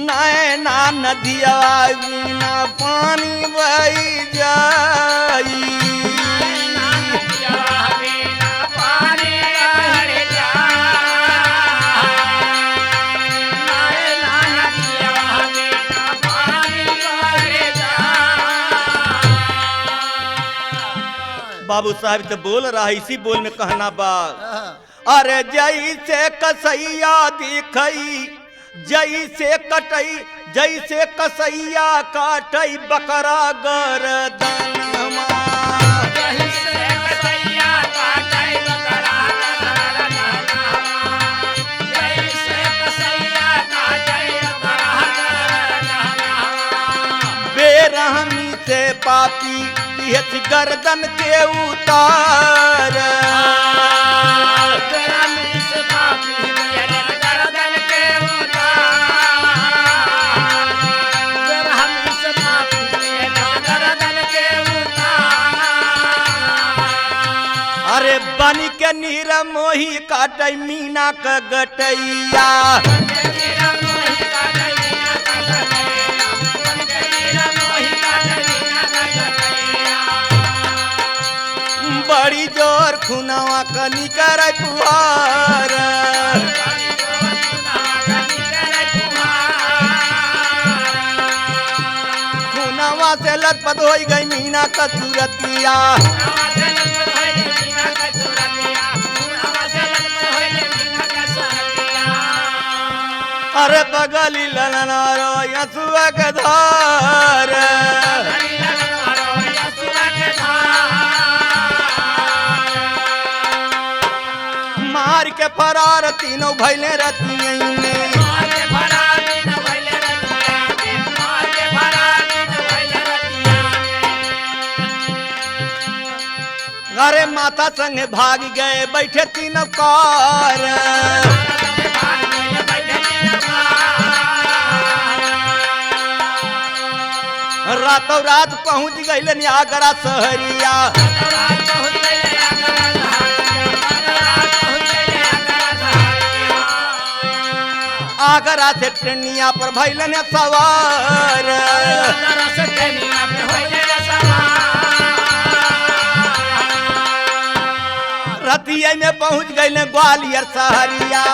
नैना नदिया बिना पानी बही जाई, बाबू साहब तो बोल रहा है, इसी बोल में कहना बा। अरे जैसे कसैया दिखई जैसे कटई, जैसे कसैया काटई बकरा गर्दनमा, बेरहमी से पापी गर्दन के उतार, अरे बनी के नीर मोही काटई मीना का गटैया, बड़ी जोर खुनावा कनी कर पुहार, खुनावा से लथपथ हो गई मीना का सूरतिया, अरे बगली ललनारो यसुआ के धार, मार के फरार तीनों भैले रतियैने, अरे माता संग भाग गए बैठे तीनों कार, रातों रात पहुंच गई आगरा शहरिया, आगरा से ट्रेनिया पर भैलन सवार, रतिया में पहुंच गए ग्वालियर शहरिया,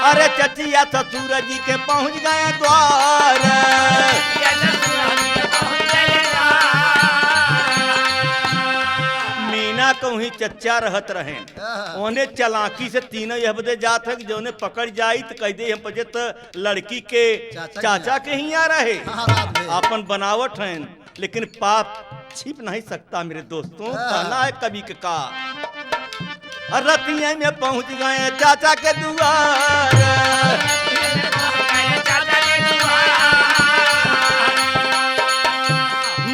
अरे चचिया ससुर जी के पहुंच गए द्वार, मीना को ही चच्चा रहत रहे, ओने चलाकी से तीनों यह बदे जात है जो उन्हें पकड़ जाई तो कह दे हम पजे तो लड़की के चाचा के ही आ रहे अपन बनावट हैं, लेकिन पाप छिप नहीं सकता मेरे दोस्तों, कहना है कवि का। रतिया में पहुंच गए चाचा के दुआर,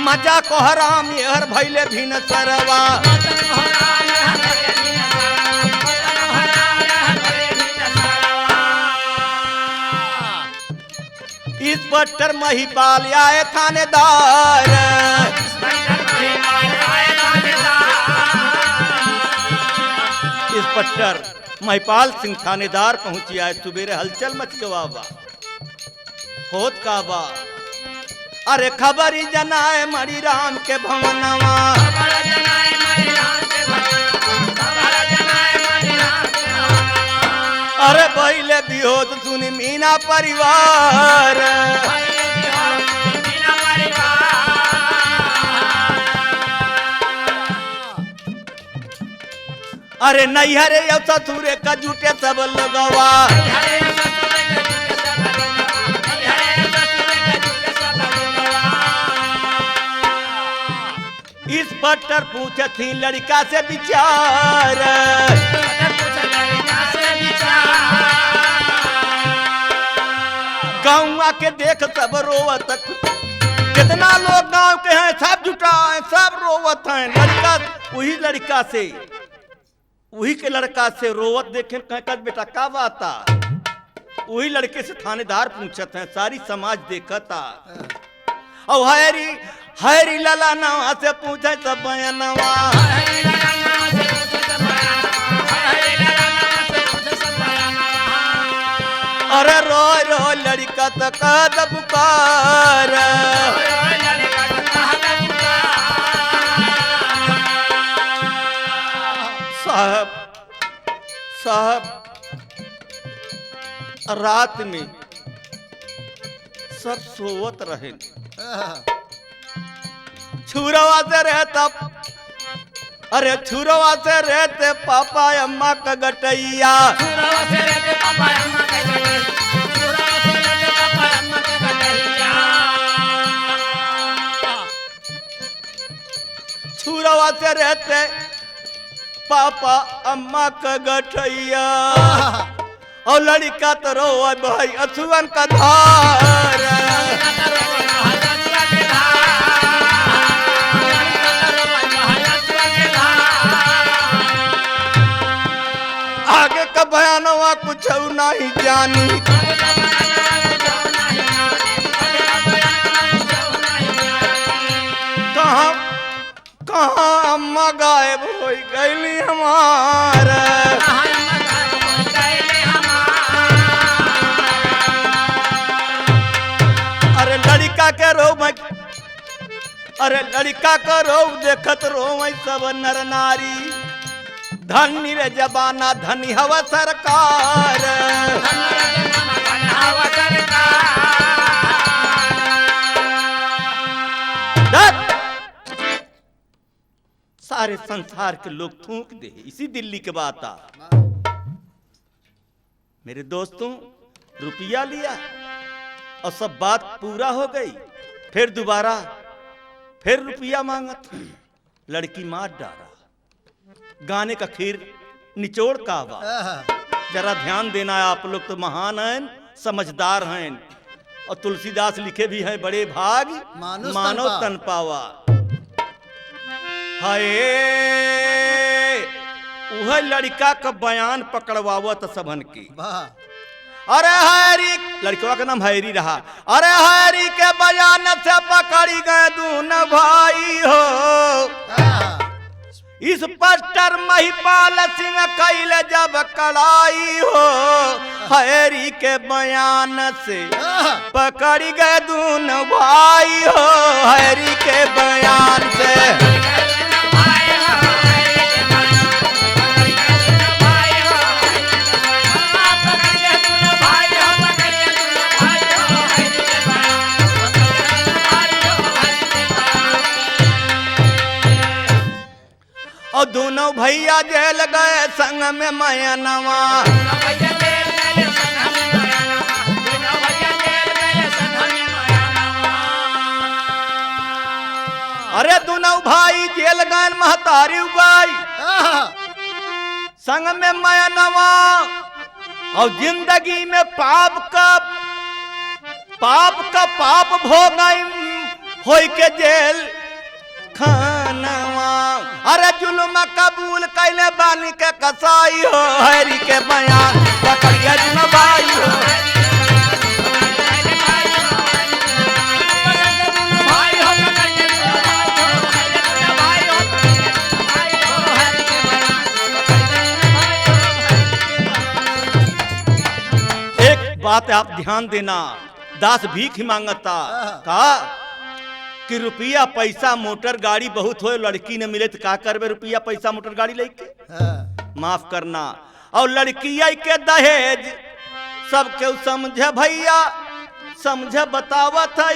मजा को हराम यहर भैले भिन सरवा। इंस्पेक्टर महिपाल आए थानेदार, इंस्पेक्टर महिपाल सिंह थानेदार पहुंची आए। सुबेरे हलचल मच गवा बा, होत का बा। अरे खबरी जनाए मणि राम के भवनवा, अरे पहले बिहोत सुनी मीना परिवार। अरे नैहरे ससुरे का जुटे सब लगवा, इंस्पेक्टर पूछे थी लड़का से विचार। गाँव के देख सब रोवत, कितना लोग गांव के हैं सब जुटा हैं, सब रोवत हैं। लड़का वही लड़का से, वही के लड़का से रोवत देखे, कह बेटा का बाता। वही लड़के से थानेदार पूछत हैं, सारी समाज देखता। और हैरी लाला नवा से पूछे सब बयानवा। अरे रोय रोय लड़का तो कद पुकार, साहब साहब रात में सब सोवत रहे, छुरवा से रहता। अरे छुरवा से रहते पापा अम्मा का गटैया, छुरवा से रहते पापा अम्मा का गठैया। और लड़का तो रोवा भाई असुवन का धार, आगे का बयानवा कुछ नहीं जानी। कहाँ कहाँ अम्मा गायब हो गई हमारा। अरे लड़का के रो, अरे लड़का का रो देखत रो सब नर नारी। धनी रे जबाना धनी हवा सरकार, सारे संसार के लोग थूक दे। इसी दिल्ली के बात आ मेरे दोस्तों, रुपया लिया और सब बात पूरा हो गई। फिर दोबारा फिर रुपया मांगत, लड़की मार डाला। गाने का खीर निचोड़ का बा, जरा ध्यान देना है। आप लोग तो महान हैं, समझदार हैं। और तुलसीदास लिखे भी हैं, बड़े भाग मानव तन पावा। हाय वह लड़का का बयान पकड़वावत सबन की। अरे हैरी, लड़कवा का नाम हैरी रहा। अरे हैरी के बयान से पकड़ी गए दून भाई हो। इस इंस्पेक्टर महिपाल सिंह कैल जब कड़ाई हो, हैरी के बयान से पकड़ी गए दून भाई हो। हैरी के बयान से और दोनों भैया जेल गए संग में मयनवा। अरे दोनों जेल गए महतारी उगाई संग में मैं नवा और जिंदगी में पाप पाप भोगई होई के जेल खानवा। अरे जुल्म कबूल कैले बानी के कसाई हो हरी के बयान पकड़िया जुन भाई हो। एक बात आप ध्यान देना, दास भीख मांगता का कि रुपया पैसा मोटर गाड़ी बहुत हो, लड़की ने मिले तो का करबे रुपया पैसा मोटर गाड़ी लेके। माफ करना। और लड़किया के दहेज सब क्यों समझे भैया, समझे बतावत है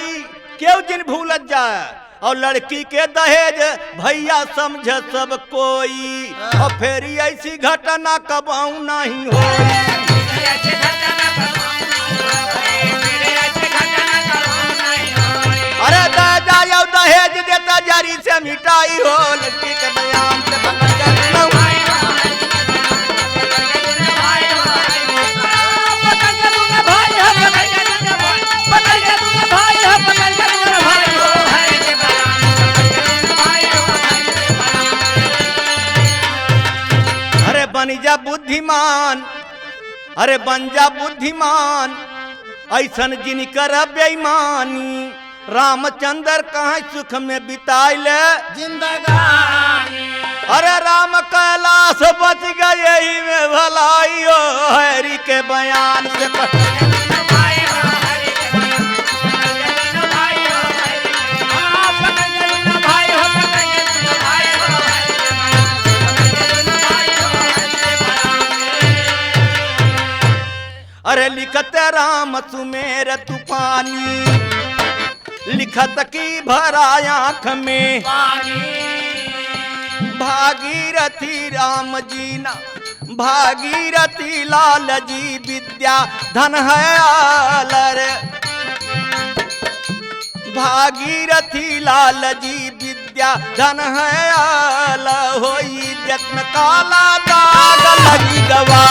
क्यों जिन भूल जाए। और लड़की के दहेज भैया समझे सब कोई, और फिर ऐसी घटना कबाऊ नहीं हो। अरे दादा यो दहेज देता जारी से मिटाई हो, लड़की के बयान से पकड़ अरे बन जा बुद्धिमान, अरे बन जा बुद्धिमान, ऐसन जिनकर बेईमानी। रामचंद्र कहाँ सुख में बिताइले जिंदगानी। अरे राम कैलाश बच गए यही में भलाई हो हरि के बयान से अरे लिखत राम सुमेर तूफानी, लिखत की भरा आँख में भागीरथी राम जी ना भागीरथी लाल जी विद्या धन है आलर। भागीरथी लाल जी विद्या धन है आल, होई जत्न काला दाग लगी गवा।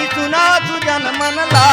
सुना सुजन मन ला